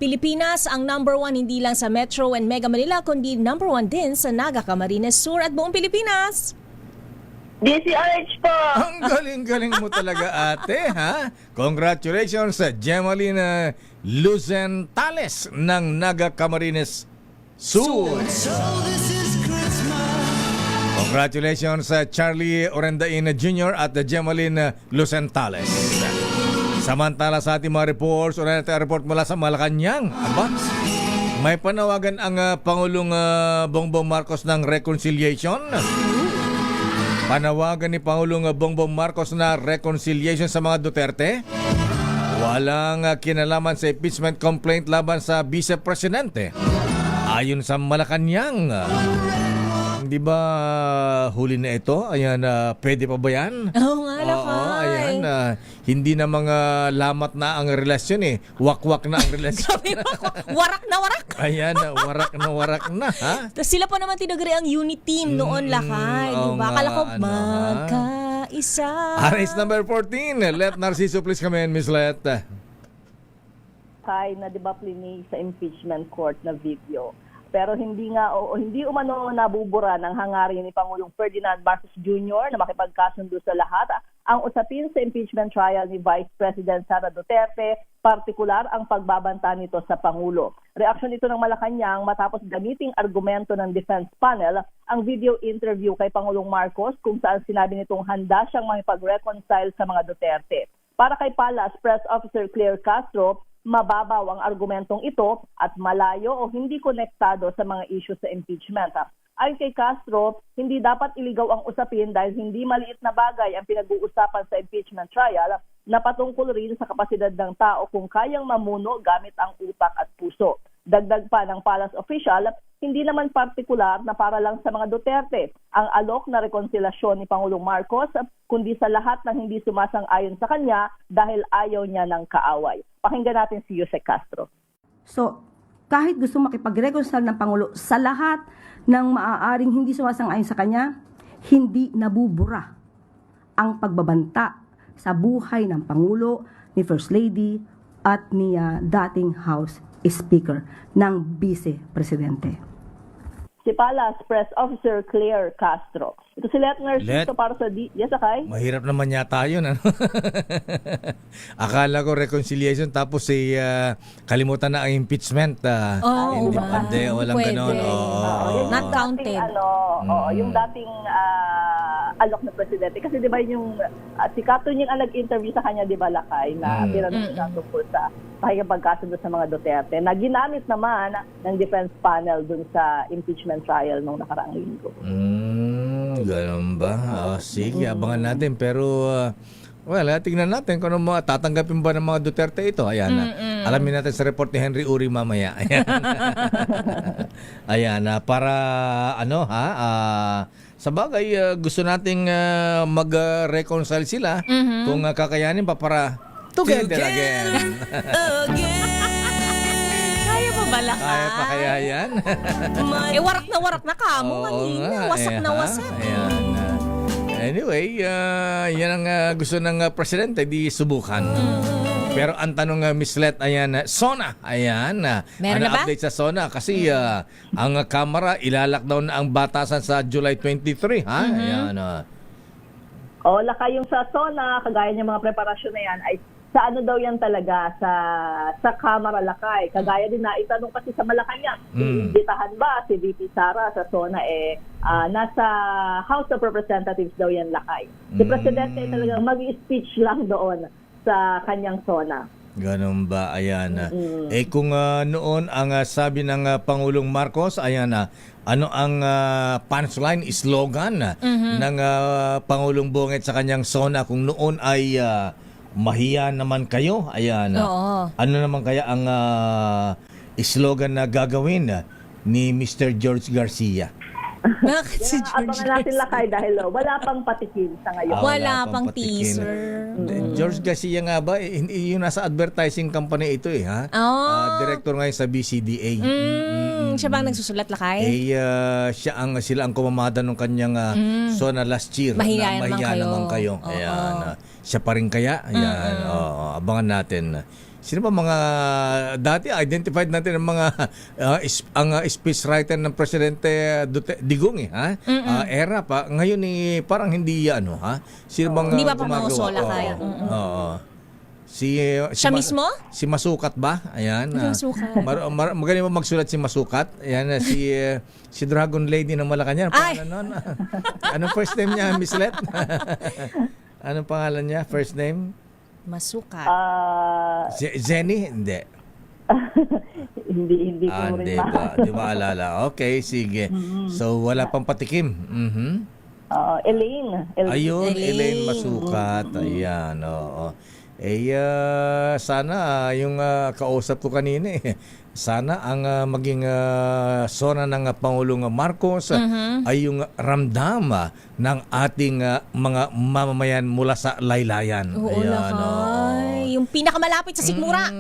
Pilipinas? Ang number 1 hindi lang sa Metro and Mega Manila, kundi number 1 din sa Naga, Camarines Sur at buong Pilipinas. DCRH po. Ang galing-galing mo talaga, ate, ha? Congratulations sa Gemaline Luzentales ng Naga Camarines Sur. Congratulations sa Charlie Orendain Jr. at Gemaline Luzentales. Samantala sa ating mga reports, una natin report mula sa Malacanang. Aba, may panawagan ang Pangulong Bongbong Marcos ng reconciliation. Panawagan ni Pangulong Bongbong Marcos na reconciliation sa mga Duterte. Walang kinalaman sa impeachment complaint laban sa Vice Presidente. Ayon sa Malacanang, di ba huli na ito? Ayan, pwede pa ba yan? Oo nga, lakay. Ayan, hindi na mga lamat na ang relasyon eh. Wakwak na ang relasyon. Warak na warak. Ayan, warak na. Ha? Sila pa naman tinagri ang unit team noon, lakay. Di ba? Akala ko magkaisa. Race number 14. Let Narciso please come in, Miss Let. Kay na di ba plinig sa impeachment court na video. Pero hindi umano nabubura ng hangarin ni Pangulong Ferdinand Marcos Jr. na makipagkasundo sa lahat ang usapin sa impeachment trial ni Vice President Sara Duterte, partikular ang pagbabanta nito sa Pangulo. Reaksyon ito ng Malacanang matapos gamiting argumento ng defense panel ang video interview kay Pangulong Marcos kung saan sinabi nitong handa siyang makipag-reconcile sa mga Duterte. Para kay Palace Press Officer Claire Castro, mababaw ang argumentong ito at malayo o hindi konektado sa mga issue sa impeachment. Ayon kay Castro, hindi dapat iligaw ang usapin dahil hindi maliit na bagay ang pinag-uusapan sa impeachment trial na patungkol rin sa kapasidad ng tao kung kayang mamuno gamit ang utak at puso. Dagdag pa ng Palace official, hindi naman partikular na para lang sa mga Duterte ang alok na rekonsilasyon ni Pangulong Marcos, kundi sa lahat ng hindi sumasang-ayon sa kanya dahil ayaw niya ng kaaway. Pakinggan natin si Jose Castro. So, kahit gusto makipag-reconcile ng Pangulo sa lahat ng maaaring hindi sumasang-ayon sa kanya, hindi nabubura ang pagbabanta sa buhay ng Pangulo, ni First Lady at ni dating House Speaker ng Vice Presidente. Si Palace Press Officer Claire Castro. Ito si Let Narciso para sa Yes, Akay? Mahirap naman yata yun. Ano? Akala ko reconciliation tapos kalimutan na ang impeachment. Hindi, walang ganon. Not counted. Yung dating alok na presidente. Kasi di ba yung si Katunying ang nag-interview sa kanya, di ba, Lakay, na tinanong siya tungkol sa pakikipagkasundo sa mga Duterte na ginamit naman ng defense panel dun sa impeachment trial nung nakaraang linggo. Ganun ba? Sige, abangan natin. Pero, tingnan natin kung ano tatanggapin ba ng mga Duterte ito. Ayan. Alamin natin sa report ni Henry Uri mamaya. Ayan. Ayan. Para, sa bagay, gusto nating mag-reconcile sila kung kakayanin pa para together again. Kaya pa ba, Lakay? Kaya pa kaya yan? Warak na ka mo. Wasak na wasak. Ayan. Anyway, yan ang gusto ng presidente, di subukan. Pero ang tanong, Miss Let, ayan, SONA, ayan. Meron na ba? Update sa SONA? Kasi ang Kamara, ilalakdown na ang batasan sa July 23, ha? Ayan. Lakay yung sa SONA, kagaya ng mga preparasyon na yan, ay sa ano daw yan talaga, sa Kamara lakay. Kagaya din na itanong kasi sa Malacanang, iimbitahan ba si VP Sara sa SONA, nasa House of Representatives daw yan lakay. Si Presidente talagang mag-speech lang doon sa kanyang SONA. Ganun ba? Ayan. Kung noon ang sabi ng Pangulong Marcos, ayan ano ang punchline, slogan ng Pangulong Bonget sa kanyang SONA kung noon ay mahiya naman kayo? Ayan. Oo. Ano naman kaya ang slogan na gagawin ni Mr. George Garcia? Bakit si Abangan natin lakay dahil wala pang patikim sa ngayon. Wala pang teaser. George Garcia nga ba? Yung nasa advertising company ito ha? Director ngayon sa BCDA. Siya ba ang nagsusulat lakay? Sila ang kumamada ng kanyang SONA last year. Mahiya naman kayo. Ayan. Siya pa rin kaya? Ayan. Abangan natin. Sino ba mga dati identified natin ang mga speech writer ng Presidente Digong era pa ngayon parang hindi sino bang hindi ba pamamusola kaya? Siya mismo? Si Masukat ba? Ayan. Masukat. Magaling mo magsulat si Masukat. Ayan si Dragon Lady ng Malacanang. Anong first name niya, Miss Let? Anong pangalan niya? First name? Masukat. Zenny? Hindi. Hindi ko rin Di maalala. Okay, sige. So, wala pang patikim. Elaine. Ayun, Elaine Masukat. Ayan, oo. Sana yung kausap ko kanina sana ang maging SONA ng Pangulong Marcos ay yung ramdam ng ating mga mamamayan mula sa laylayan. Yung pinakamalapit sa sikmura.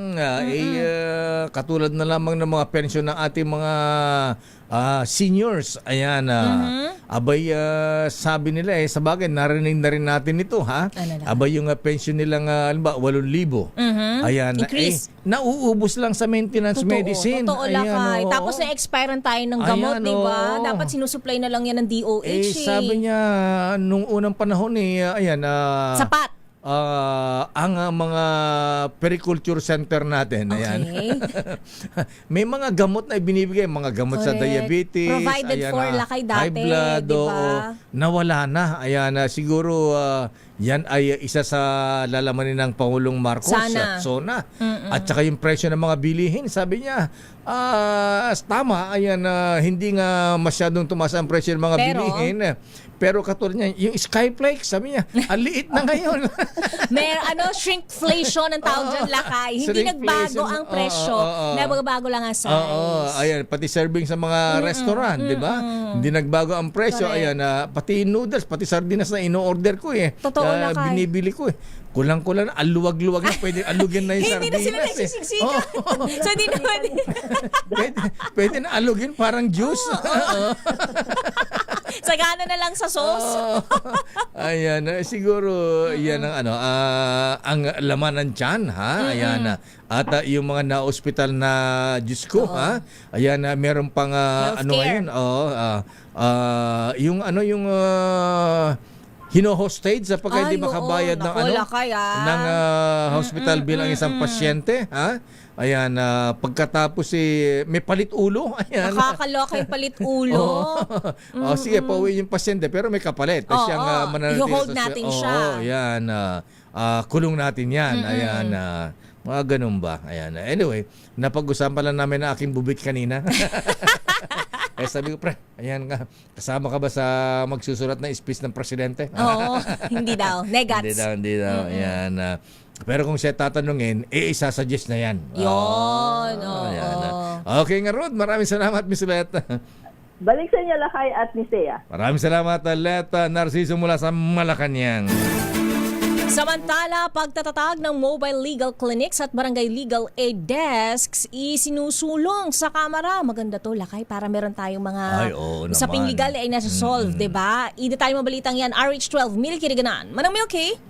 Katulad na lamang ng mga pensyon ng ating mga seniors. Ayan. Sabi nila sa bagay, narinig na rin natin ito abay yung pension nilang 8,000. Ayan. Increase. Nauubos lang sa maintenance medicine. Totoo lakay. Tapos na-expirean tayo ng gamot, di ba? Dapat sinusupply na lang yan ng DOH. Sabi niya, nung unang panahon sapat. Ang mga periculture center natin, ayan. May mga gamot na ibinibigay, mga gamot sa diabetes, provided for lakay dati, high blood, diba? Nawala na. Ayan, siguro yan ay isa sa lalamanin ng Pangulong Marcos at SONA. At saka yung presyo ng mga bilihin, sabi niya, tama, ayan, hindi nga masyadong tumaas ang presyo ng mga bilihin. Pero katulad niya, yung Skyflakes, sabi niya, ang liit na ngayon. May shrinkflation ang tawag dyan, lakay. Hindi nagbago ang presyo. Nagbago lang ang size. Ayan, pati serving sa mga restaurant, di ba? Hindi nagbago ang presyo. Ayan, pati noodles, pati sardinas na ino-order ko Totoo, lakay. Binibili ko Kulang-kulang, aluwag-luwag na. Pwede alugin na yung sardinas. Hindi na sila nagsisiksikan. So, hindi na pwede na alugin, parang juice. Sagana na lang sa sauce. Ayan, siguro yan ang laman ng tiyan, Ayan, at yung mga na-hospital na Diyos ko, Ayan, meron pang ngayon, yung hino-hostage sapagkat hindi makabayad ng hospital bilang isang pasyente, Ayan, pagkatapos may palit ulo. Ayan. Nakakaloka yung palit ulo. Sige, pauwi yung pasyente pero may kapalit. I-hold natin siya. Ayan, kulong natin yan. Ayan, mga ganun ba? Ayan. Anyway, napag-usapan lang namin na aking bubit kanina. Sabi ko, pre, ayan nga, kasama ka ba sa magsusulat na speech ng presidente? Oo, hindi daw. Negats. Hindi daw. Ayan. Pero kung siya tatanungin, isasuggest na yan. Yun. Okay nga, Rod. Maraming salamat, Miss Let. Balik sa inyo, lakay at ni Sea. Maraming salamat, Let Narciso mula sa Malacanang. Samantala, pagtatatag ng mobile legal clinics at barangay legal aid desks isinusulong sa Kamara. Maganda to, lakay, para meron tayong mga usaping legal ay nasa-solve, diba? Ida tayo mabalitang yan, RH12, Milky Riganan. Manang Milky?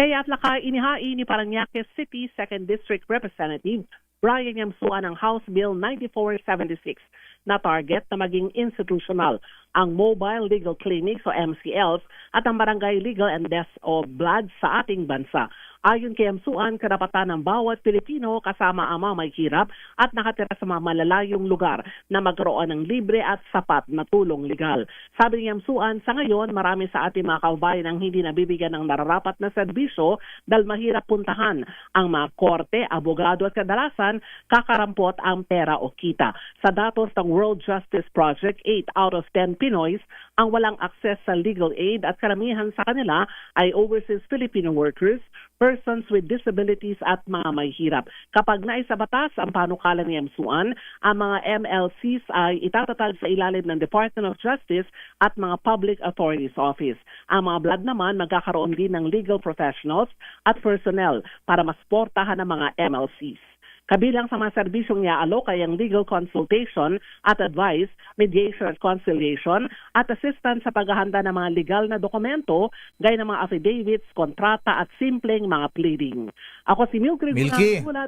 Teya at Lakay, inihain ni Parañaque City 2nd District Representative Brian Yamsuan ng House Bill 9476 na target na maging institutional ang Mobile Legal Clinics o MCLs at ang Barangay Legal and Desk of Blood sa ating bansa. Ayon kay Yamsuan, karapatan ng bawat Pilipino kasama ang mga may hirap at nakatira sa mga malalayong lugar na magkaroon ng libre at sapat na tulong legal. Sabi ni Yamsuan, sa ngayon marami sa ating mga kababayan ang hindi nabibigyan ng nararapat na serbisyo dahil mahirap puntahan ang mga korte, abogado at kadalasan kakarampot ang pera o kita. Sa datos ng World Justice Project, 8 out of 10 Pinoys ang walang access sa legal aid at karamihan sa kanila ay overseas Filipino workers, persons with disabilities at mga may hirap. Kapag naisabatas ang panukala ni Yamsuan, ang mga MLCs ay itatatag sa ilalim ng Department of Justice at mga Public Authorities Office. Ang mga blood naman magkakaroon din ng legal professionals at personnel para masportahan ng mga MLCs. Kabilang sa mga serbisyong iaalok ay ang legal consultation at advice, mediation at conciliation, at assistance sa paghahanda ng mga legal na dokumento, gaya ng mga affidavits, kontrata at simpleng mga pleading. Ako si Milky.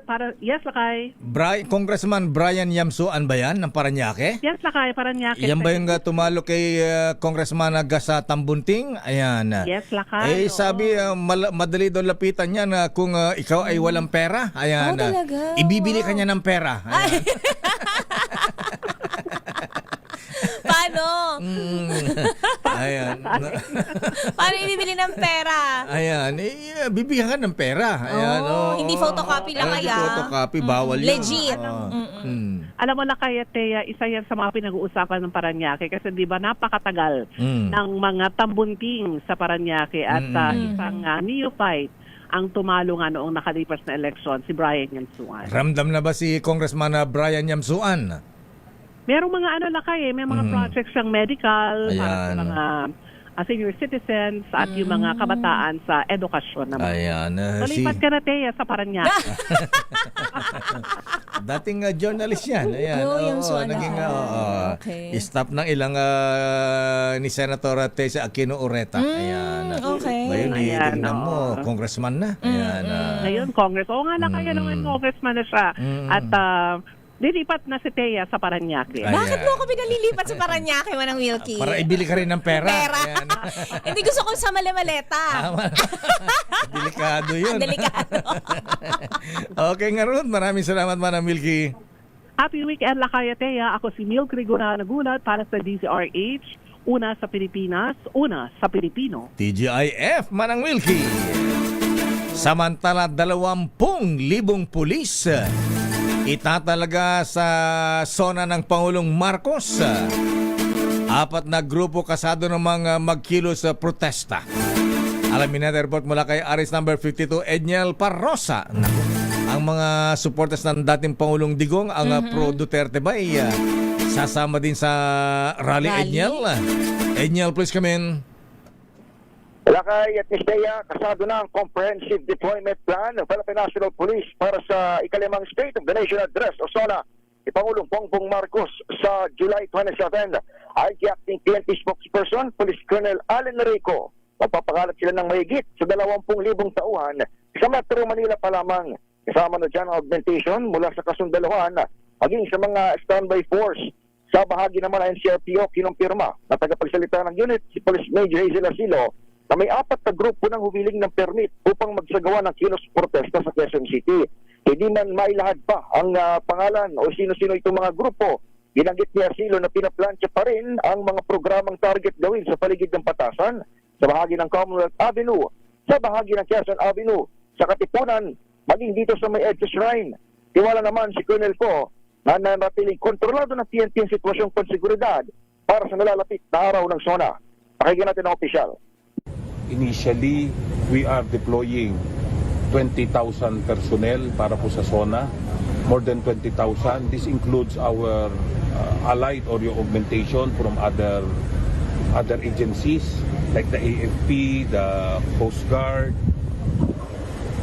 Para yes, Lakay. Congressman Brian Yamsuan ba yan ng Parañaque? Yes, Lakay, Parañaque. Yan ba yung tumalo kay Congressman Gasa Tambunting? Ayan. Yes, Lakay. Sabi, madali daw lapitan yan kung ikaw ay walang pera. Ayan. Talaga? Ibibili ka niya ng pera. Ayan. Paano? Ayan. Paano ibibili ng pera? Ayan. Bibigyan ka ng pera. Ayan. Hindi photocopy lang kaya? Hindi photocopy. Bawal yun. Legit. Alam mo na kaya, Teya, isa yan sa mga pinag-uusapan ng Parañaque kasi di ba napakatagal ng mga tambunting sa Parañaque at isang neophyte ang tumalo nga noong nakalipas na eleksyon, si Brian Yamsuan. Ramdam na ba si Congressman Brian Yamsuan? Merong mga Lakay, may mga projects siyang medical, para sa mga senior citizens at yung mga kabataan sa edukasyon naman. Ayan. So, lipat ka na, Teya, sa Parañaque. Dating journalist yan. Ayan. Naging staff ng ilang ni Senator Tessa Aquino Ureta. Ayan. Okay. Ngayon, tingnan mo, congressman na. Ayan. Ngayon, Congress. Oo nga, kaya naman congressman na siya. At lilipat na si Teya sa Parañaque. Bakit mo ako pinalilipat sa Parañaque, Manang Wilkie? Para ibili ka rin ng pera. Hindi gusto ko sa mali-maleta. Delikado yun. Delikado. Okay nga ron. Maraming salamat, Manang Wilkie. Happy weekend, Lakay, Teya. Ako si Milky Rigona Nagulat para sa DZRH. Una sa Pilipinas, una sa Pilipino. TGIF, Manang Wilkie. Samantala, 20,000 pulis itatalaga sa sona ng Pangulong Marcos. 4 na grupo kasado ng mga magkilos sa protesta. Alamin natin report mula kay Aris number 52, Edniel Parrosa. Ang mga supporters ng dating Pangulong Digong, ang pro Duterte ba sasama din sa rally. Edniel? Edniel, please come in. Lakay at Teya, kasado na ang Comprehensive Deployment Plan ng Philippine National Police para sa ikalimang State of the Nation Address o SONA ni Pangulong Bongbong Marcos sa July 27. Ay acting PNP spokesperson, Police Colonel Allen Rico, magpapakalat sila ng mahigit sa 20,000 tauhan sa Metro Manila pa lamang. Kasama na dyan ang augmentation mula sa kasundaluhan maging sa mga standby force. Sa bahagi naman ng NCRPO, kinumpirma na tagapagsalita ng unit si Police Major Hazel Asilo na may 4 na grupo ng humiling ng permit upang magsagawa ng kilos protesta sa Quezon City. Hindi man mailahad pa ang pangalan o sino-sino itong mga grupo. Binanggit ni Asilo na pinaplansya pa rin ang mga programang target gawin sa paligid ng Patasan, sa bahagi ng Commonwealth Avenue, sa bahagi ng Quezon Avenue, sa Katipunan, maging dito sa may Edges Shrine. Tiwala naman si Colonel Co na nanatiling kontrolado ng PNP ang sitwasyong panseguridad para sa nalalapit na araw ng SONA. Pakinggan natin ang opisyal. Initially, we are deploying 20,000 personnel para po sa SONA. More than 20,000. This includes our allied or your augmentation from other agencies like the AFP, the Coast Guard.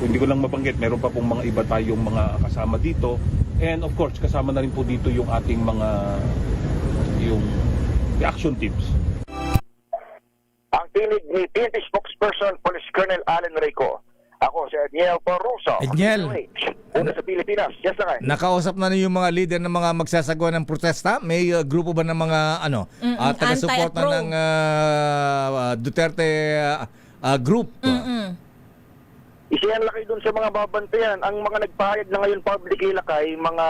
Kung hindi ko lang mabanggit, meron pa pong mga iba tayong mga kasama dito. And of course, kasama na rin po dito yung ating yung action teams. Ang tinig ni PNP spokesperson Police Colonel Allen Rico. Ako si Edniel Barroso. Edniel. Una sa Pilipinas. Yes, Lakay. Nakausap na yung mga leader ng mga magsasagawa ng protesta? May grupo ba ng mga taga-suporta ng Duterte group? Isa yan, Lakay, doon sa mga babantayan. Ang mga nagpahayag na ngayon publicly, Lakay, mga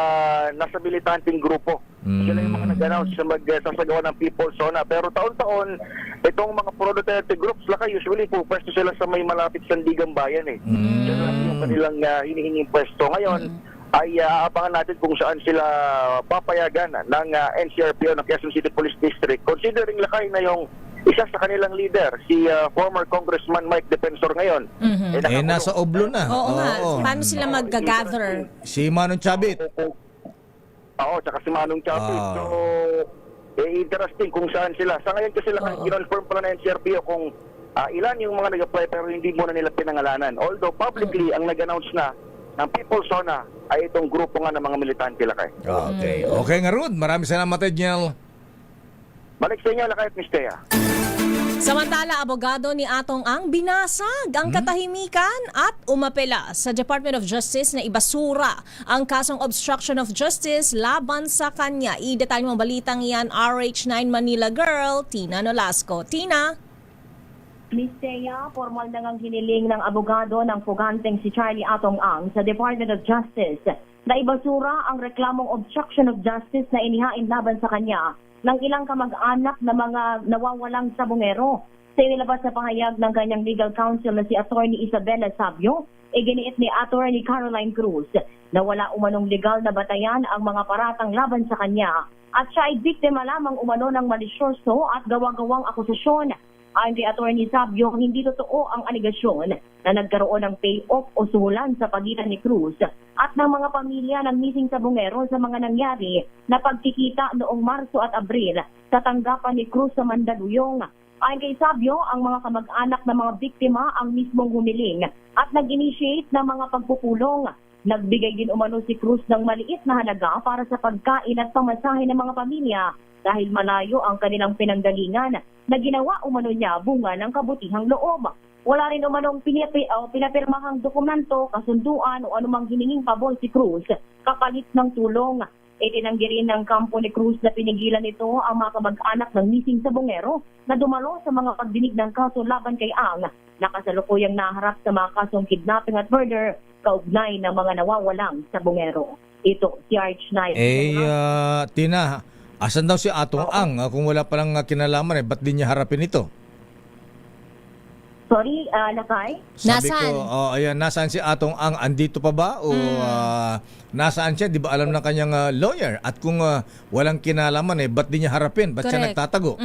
nasa militanteng grupo. Sila yung mga nag-announce sa magsasagawa ng People's Zona. Pero taon-taon, itong mga pro-Duterte groups, Lakay, usually pwesto sila sa may malapit sandigang bayan eh. Diyan lang yung kanilang hinihinging pwesto. Ngayon, ay aabangan natin kung saan sila papayagan ng NCRPO ng Quezon City Police District. Considering, Lakay, na yung isa sa kanilang leader, si former Congressman Mike Defensor ngayon. Nasa Oblo na. Oo nga. Paano sila mag-gather? Si Manong Chabit. Oo, tsaka si Manong Chabit. So, interesting kung saan sila. Sa ngayon kasi sila kinonfirm pala ng NCRPO kung ilan yung mga nag-apply pero hindi muna nila pinangalanan. Although publicly, ang nag-announce na ng People's Zona ay itong grupo nga ng mga militante, Lakay. Okay. Okay nga, Rod. Maraming salamat, Edniel. Balik sa inyo, Lakay at Miss Thea. Samantala, abogado ni Atong Ang binasag ang katahimikan at umapela sa Department of Justice na ibasura ang kasong obstruction of justice laban sa kanya. I-detalye mo balitang yan, RH9 Manila girl, Tina Nolasco. Tina? Miss Thea, formal na ngang hiniling ng abogado ng fuganteng si Charlie Atong Ang sa Department of Justice na ibasura ang reklamong obstruction of justice na inihain laban sa kanya ng ilang kamag-anak na mga nawawalang sabongero. Sa inilabas na pahayag ng kanyang legal counsel na si Attorney Isabela Sabio, iginiit ni Attorney Caroline Cruz na wala umanong legal na batayan ang mga paratang laban sa kanya at siya ay biktima lamang umano ng malisyoso at gawa-gawang akusasyon. Ayon kay Attorney Sabio, hindi totoo ang aligasyon na nagkaroon ng payoff o suhulan sa pagitan ni Cruz at ng mga pamilya ng missing sabongero sa mga nangyari na pagkikita noong Marso at Abril sa tanggapan ni Cruz sa Mandaluyong. Ayon kay Sabio, ang mga kamag-anak ng mga biktima ang mismong humiling at nag-initiate ng mga pagpupulong. Nagbigay din umano si Cruz ng maliit na halaga para sa pagkain at pamasahe ng mga pamilya dahil malayo ang kanilang pinanggalingan na ginawa umano niya bunga ng kabutihang loob. Wala rin umanong pinapirmahang dokumento, kasunduan o anumang hininging pabor si Cruz kapalit ng tulong. Itinanggi rin ng kampo ni Cruz na pinigilan nito ang mga kamag-anak ng missing sabongero na dumalo sa mga pagdinig ng kaso laban kay Ang na kasalukuyang naharap sa mga kasong kidnapping at murder kaugnay ng mga nawawalang sabongero. Ito, si RH9. Tina, asan daw si Atong Ang? Kung wala palang kinalaman, ba't di niya harapin ito? Sorry, Lakay? Nasaan? Nasaan si Atong Ang? Andito pa ba? O nasaan siya? Di ba alam ng kanyang lawyer? At kung walang kinalaman, ba't di niya harapin? Ba't siya nagtatago?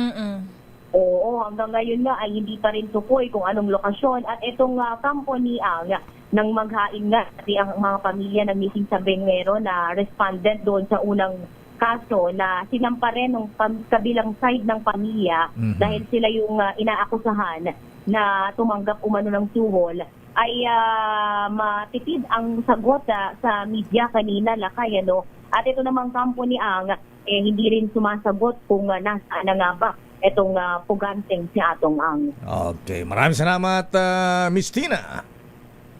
Oo, hanggang ngayon nga ay hindi pa rin tukoy kung anong lokasyon. At itong kampo ni Ang, nang maghain nga pati ang mga pamilya ng missing sabongero na respondent doon sa unang kaso na sinampa rin ng kabilang side ng pamilya dahil sila yung inaakusahan na tumanggap umano ng suhol ay matipid ang sagot sa media kanina, Lakay, ano? At ito namang kampo ni Ang hindi rin sumasagot kung nasaan na nga ba itong puganteng si Atong Ang. Okay, maraming salamat, Miss Tina.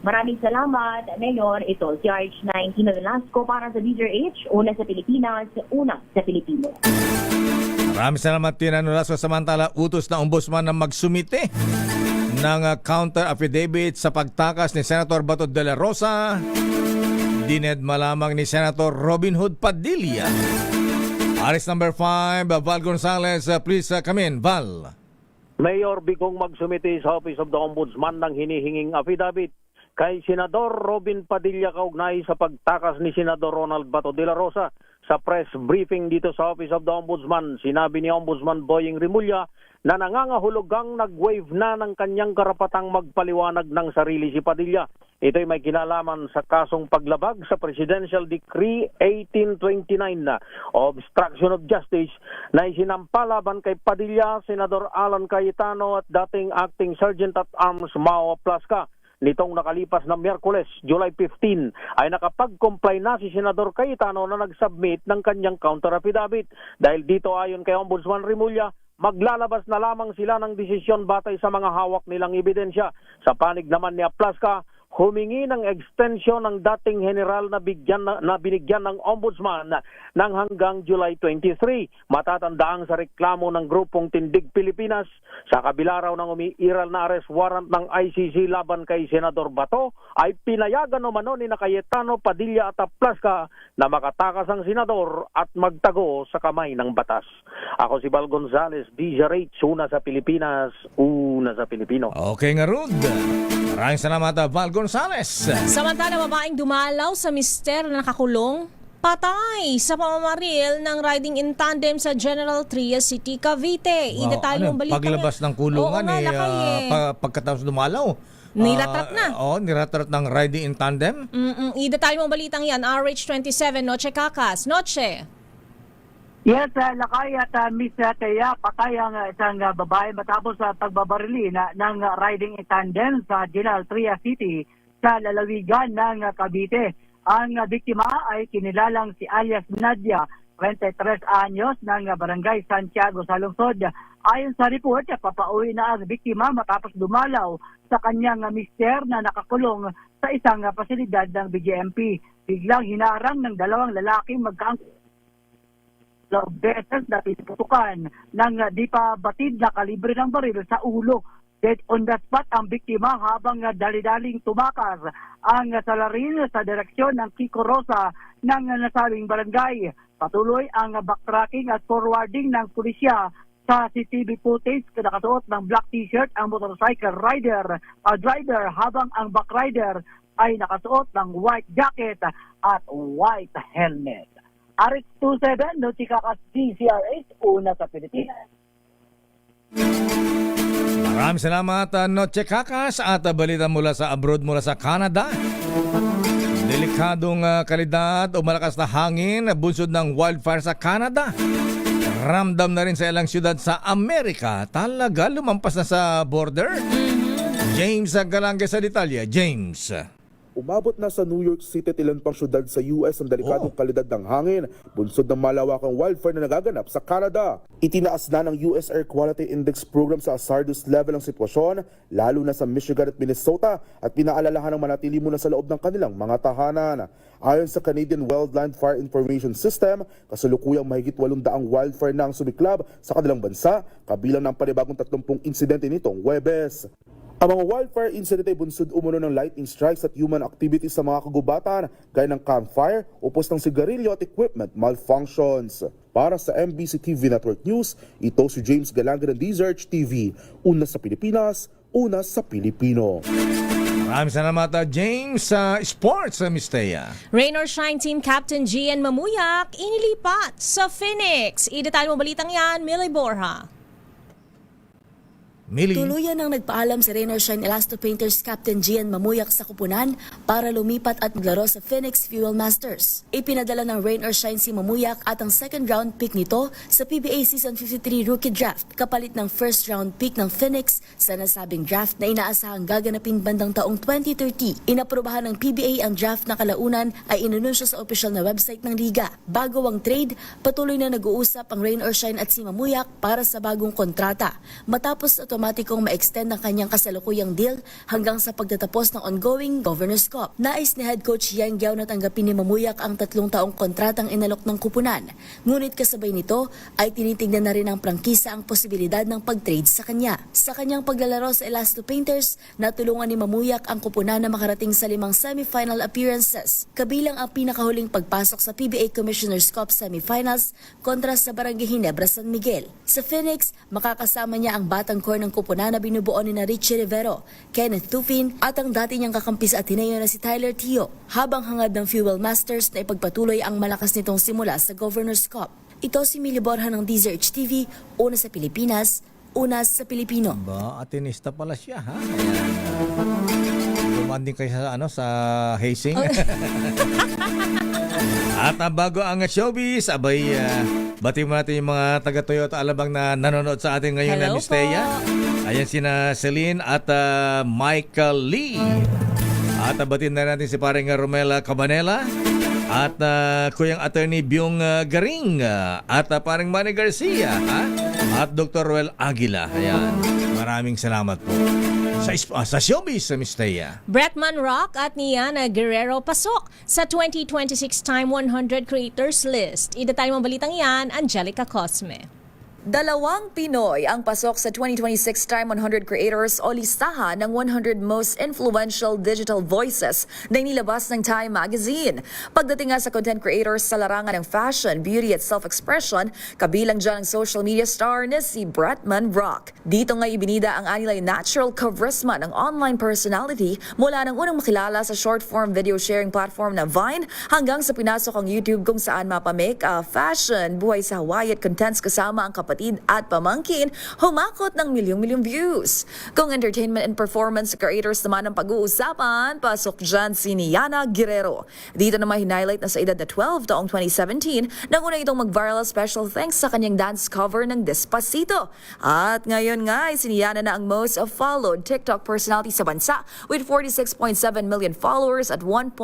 Maraming salamat, Mayor. Ito, si RH9 Tina Nolasco para sa DZRH, una sa Pilipinas, una sa Pilipino. Maraming salamat, Tina Nolasco. Samantala, utos na ombudsman na magsumite ng counter affidavit sa pagtakas ni Senator Bato de la Rosa. Dined malamang ni Senator Robin Hood Padilla. Aris number 5, Val Gonzales. Please come in, Val. Mayor Bigong magsumite sa Office of the Ombudsman ng hinihinging affidavit kay Senador Robin Padilla kaugnay sa pagtakas ni Senador Ronald Bato de la Rosa. Sa press briefing dito sa Office of the Ombudsman, sinabi ni Ombudsman Boying Rimulya na nangangahulugang nag-waive na ng kanyang karapatang magpaliwanag ng sarili si Padilla. Ito'y may kinalaman sa kasong paglabag sa Presidential Decree 1829 na Obstruction of Justice na isinampa laban kay Padilla, Senador Alan Cayetano at dating Acting Sergeant at Arms Mao Plasca. Nitong nakalipas na Miyerkules, July 15, ay nakapag-comply na si Senador Cayetano na nag-submit ng kanyang counter affidavit. Dahil dito ayon kay Ombudsman Rimulya, maglalabas na lamang sila ng desisyon batay sa mga hawak nilang ebidensya. Sa panig naman ni Plasca, humingi ng extension ng dating general na binigyan ng ombudsman ng hanggang July 23. Matatandaang sa reklamo ng grupong Tindig Pilipinas, sa kabila raw ng umiiral na arrest warrant ng ICC laban kay Senador Bato, ay pinayagan umano ni Cayetano, Padilla at Aplasca na makatakas ang senador at magtago sa kamay ng batas. Ako si Val Gonzales, DZRH, una sa Pilipinas, una sa Pilipino. Okay nga, Rud. Maraming salamat, Val Gonzales. Samantala, babaeng dumalaw sa mister na nakakulong, patay sa pamamaril ng riding in tandem sa General Trias City, Cavite. Wow, I-detalye mo balita. Paglabas ng kulungan, Oo nga, lakay pagkatapos dumalaw. Niratrat na. Niratrat ng riding in tandem. I-detalye mo balitang yan. RH27, Noche Kakas. Noche. Yes, lakay at Miss Teya, patay ang isang babae matapos sa pagbabarili ng riding in tandem sa General Trias City sa lalawigan ng Cavite. Ang biktima ay kinilalang si alias Nadia, 23 anyos, ng Barangay Santiago sa lungsod. Ayon sa report, papauwi na ang biktima matapos dumalaw sa kanyang mister na nakakulong sa isang pasilidad ng BJMP. Biglang hinarang ng dalawang lalaking beses na pinutukan ng di pa batid na kalibre ng baril sa ulo. Dead on the spot ang biktima habang dali-daling tumakas ang salarin sa direksyon ng Kiko Rosa ng nasabing barangay. Patuloy ang backtracking at forwarding ng pulisya sa CCTV footage na nakasuot ng black t-shirt ang motorcycle driver habang ang backrider ay nakasuot ng white jacket at white helmet. RH27, Notika Kakas, DZRH, una sa Pilipinas. Maraming salamat, Noche Kakas, at balita mula sa abroad, mula sa Canada. Delikadong kalidad o malakas na hangin, bunsod ng wildfire sa Canada. Ramdam na rin sa ilang syudad sa Amerika. Talaga, lumampas na sa border. James Galangge sa detalye. James. Umabot na sa New York City at ilan pang syudad sa US ang delikadong kalidad ng hangin, bunsod ng malawakang wildfire na nagaganap sa Canada. Itinaas na ng US Air Quality Index Program sa hazardous level ang sitwasyon, lalo na sa Michigan at Minnesota, at pinaalalahan ng manatili muna sa loob ng kanilang mga tahanan. Ayon sa Canadian Wildland Fire Information System, kasalukuyang mahigit 800 wildfire na ang sumiklab sa kanilang bansa, kabilang ng panibagong 30 insidente nitong Huwebes. Ang mga wildfire incident ay bunsod umano ng lightning strikes at human activities sa mga kagubatan, gaya ng campfire, upos ng sigarilyo at equipment malfunctions. Para sa MBC TV Network News, ito si James Galanga ng DZRH TV. Una sa Pilipinas, una sa Pilipino. Maraming salamat, James. Sa sports, Miss Teya. Rain or Shine Team Captain Gian Mamuyak inilipat sa Phoenix. I-detalye mo balitang yan, Millie Borja. Tuluyan ang nagpaalam si Rain or Shine Elasto Painters Captain Gian Mamuyak sa kupunan para lumipat at maglaro sa Phoenix Fuel Masters. Ipinadala ng Rain or Shine si Mamuyak at ang second round pick nito sa PBA Season 53 Rookie Draft kapalit ng first round pick ng Phoenix sa nasabing draft na inaasahang gaganapin bandang taong 2030. Inaprubahan ng PBA ang draft na kalaunan ay inununsyo sa opisyal na website ng liga. Bago ang trade, patuloy na nag-uusap ang Rain or Shine at si Mamuyak para sa bagong kontrata. Matapos automatikong ma-extend ang kanyang kasalukuyang deal hanggang sa pagtatapos ng ongoing Governor's Cup. Nais ni head coach Yang Giao na tanggapin ni Mamuyak ang 3 taong kontratang inalok ng kupunan. Ngunit kasabay nito ay tinitingnan na rin ng prangkisa ang posibilidad ng pag-trade sa kanya. Sa kanyang paglalaro sa Elasto Painters, natulungan ni Mamuyak ang kupunan na makarating sa 5 semifinal appearances. Kabilang ang pinakahuling pagpasok sa PBA Commissioner's Cup semifinals kontra sa Barangay Ginebra, San Miguel. Sa Phoenix, makakasama niya ang batang core ng kupunan na binubuo ni na Richie Rivero, Kenneth Tufin at ang dati niyang kakampi sa Ateneo na si Tyler Tio, habang hangad ng Fuel Masters na ipagpatuloy ang malakas nitong simula sa Governor's Cup. Ito si Millie Borja ng DZRH TV, una sa Pilipinas, una sa Pilipino. Ba, atenista pala siya, ha? Dumanding kayo sa, sa hazing. At bago ang showbiz, abay, bati mo natin yung mga taga-Toyota Alabang na nanonood sa atin ngayon na Miss Teya. Ayan sina Celine at Michael Lee. At batin na natin si paring Romela Cabanela At Kuyang Attorney Byung Garing at parang Manny Garcia at Dr. Ruel Aguila. Ayan. Maraming salamat po. Sa showbiz, Miss Thea. Bretman Rock at Niana Guerrero pasok sa 2026 Time 100 Creators List. Idatay mong balitang yan, Angelica Cosme. 2 Pinoy ang pasok sa 2026 Time 100 Creators o listahan ng 100 Most Influential Digital Voices na inilabas ng Time Magazine. Pagdating nga sa content creators sa larangan ng fashion, beauty at self-expression, kabilang dyan ang social media star na si Bretman Rock. Dito nga ibinida ang anilay natural charisma ng online personality mula nang unang makilala sa short-form video sharing platform na Vine hanggang sa pinasok ang YouTube kung saan mapamake, fashion, buhay sa Hawaii at contents kasama ang kapatid at pamangkin, humakot ng milyong-milyong views. Kung entertainment and performance creators naman ang pag-uusapan, pasok dyan si Niana Guerrero. Dito naman hinighlight na sa edad na 12 taong 2017 nang una itong mag-viral special thanks sa kanyang dance cover ng Despacito. At ngayon nga, si Niana na ang most followed TikTok personality sa bansa with 46.7 million followers at 1.3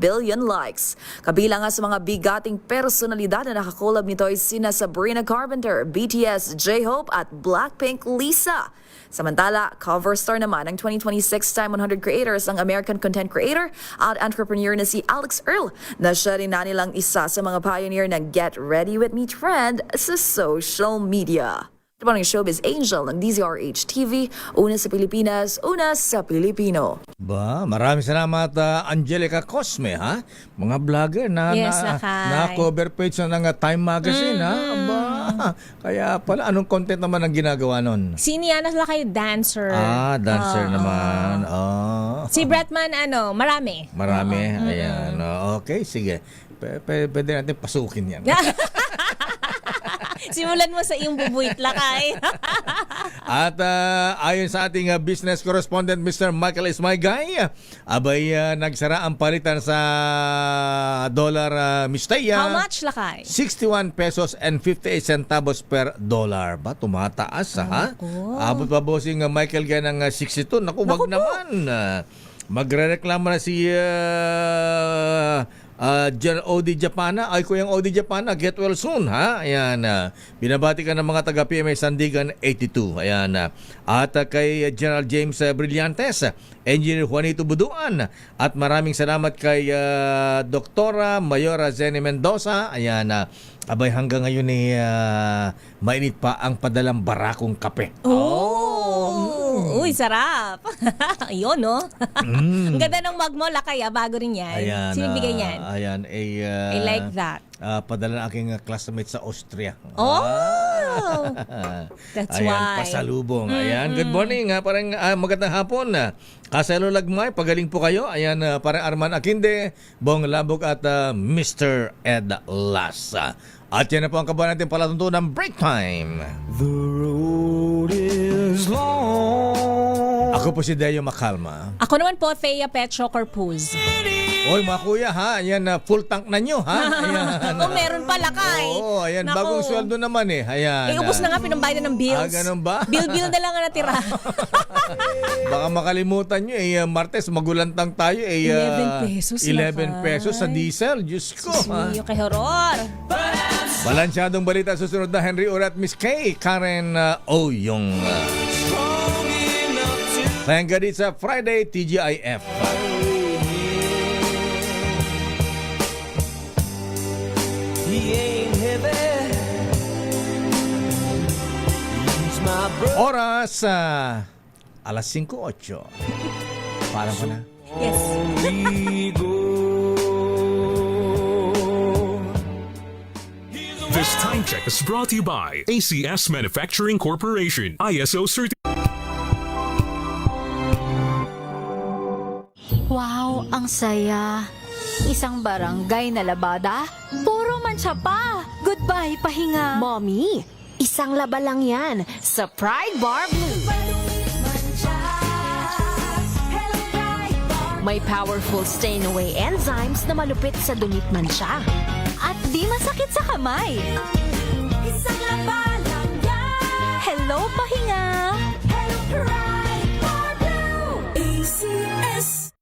billion likes. Kabilang nga sa mga bigating personalidad na nakakolab nito ay sina Sabrina Carpenter, BTS J-Hope at Blackpink Lisa. Samantala, cover star naman ng 2026 Time 100 Creators ang American content creator at entrepreneur na si Alex Earl na siya rin na nilang isa sa mga pioneer ng Get Ready With Me trend sa social media. Ito pa ng showbiz angel ng DZRH TV, una sa Pilipinas, una sa Pilipino. Ba, maraming salamat Angelica Cosme ha. Mga vlogger na Yes, cover page na ng Time Magazine ha. Ba, kaya pala anong content naman ang ginagawa nun? Si Niana Lakay, dancer. Dancer naman. Si Bretman, marami. Marami. Ayan. Okay, sige. Pwede natin pasukin yan. Simulan mo sa iyong bubuit, Lakay. At ayon sa ating business correspondent Mr. Michael Ismaygay, abay nagsara ang palitan sa dollar, Miss Thea. How much, Lakay? 61 pesos and 58 centavos per dollar. Ba, tumataas ha? Abot pa bossing Michael Gay ng 62. Naku, wag naman. Magrereklamo na si OD Japana, ay Kuyang OD Japana, get well soon ha. Ayan, binabati ka ng mga taga PMA Sandigan 82. Ayan, at kay General James Brillantes, Engineer Juanito Buduan, at maraming salamat kay Doktora Mayora Zeni Mendoza. Ayan, abay hanggang ngayon mainit pa ang padalang barakong kape. Uy, sarap. Yun, no? Ang ganda ng mug mo, Lakay, bago rin yan. Ayan, Sino bigay yan? Ayan, I like that. Padala ng aking classmate sa Austria. That's ayan, why. pasalubong. Ayan, good morning. Parang magandang hapon. Kaselo Lagmay, pagaling po kayo. Ayan, parang Arman Akinde, Bong Labog at Mr. Ed Lasa. At yan na po ang kabuhan natin palatuntunan ng break time. The road is long. Ako po si Deo Macalma. Ako naman po, Thea Petro Corpuz. Oy, mga kuya ha, ayan, full tank na nyo ha. Ayan. Meron pa, Lakay. Oo, ayan, Naku. bagong sweldo naman Ayan. Ubus na nga, pinambayad ng bills. Ganun ba? Bill na lang ang natira. Baka makalimutan nyo Martes magulantang tayo 11 pesos, 11 pesos sa diesel. Diyos ko. Yung kay horror. Balansyadong balita susunod na Henry Urat, Miss Kay, Karen Oyong. Thank God it's a Friday, TGIF. Oras alas 5:08. Parang pa na. Yes. This time check is brought to you by ACS Manufacturing Corporation, ISO certified. Wow, ang saya. Isang barangay na labada, puro mancha pa. Goodbye, pahinga. Mommy, isang laba lang yan sa Pride Bar Blue. May powerful stain-away enzymes na malupit sa dumit mancha. At di masakit sa kamay. Isang laba lang yan. Hello, pahinga. Hello, Pride Bar Blue. ACS.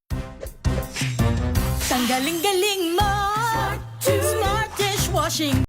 Ang galing-galing mo. washing.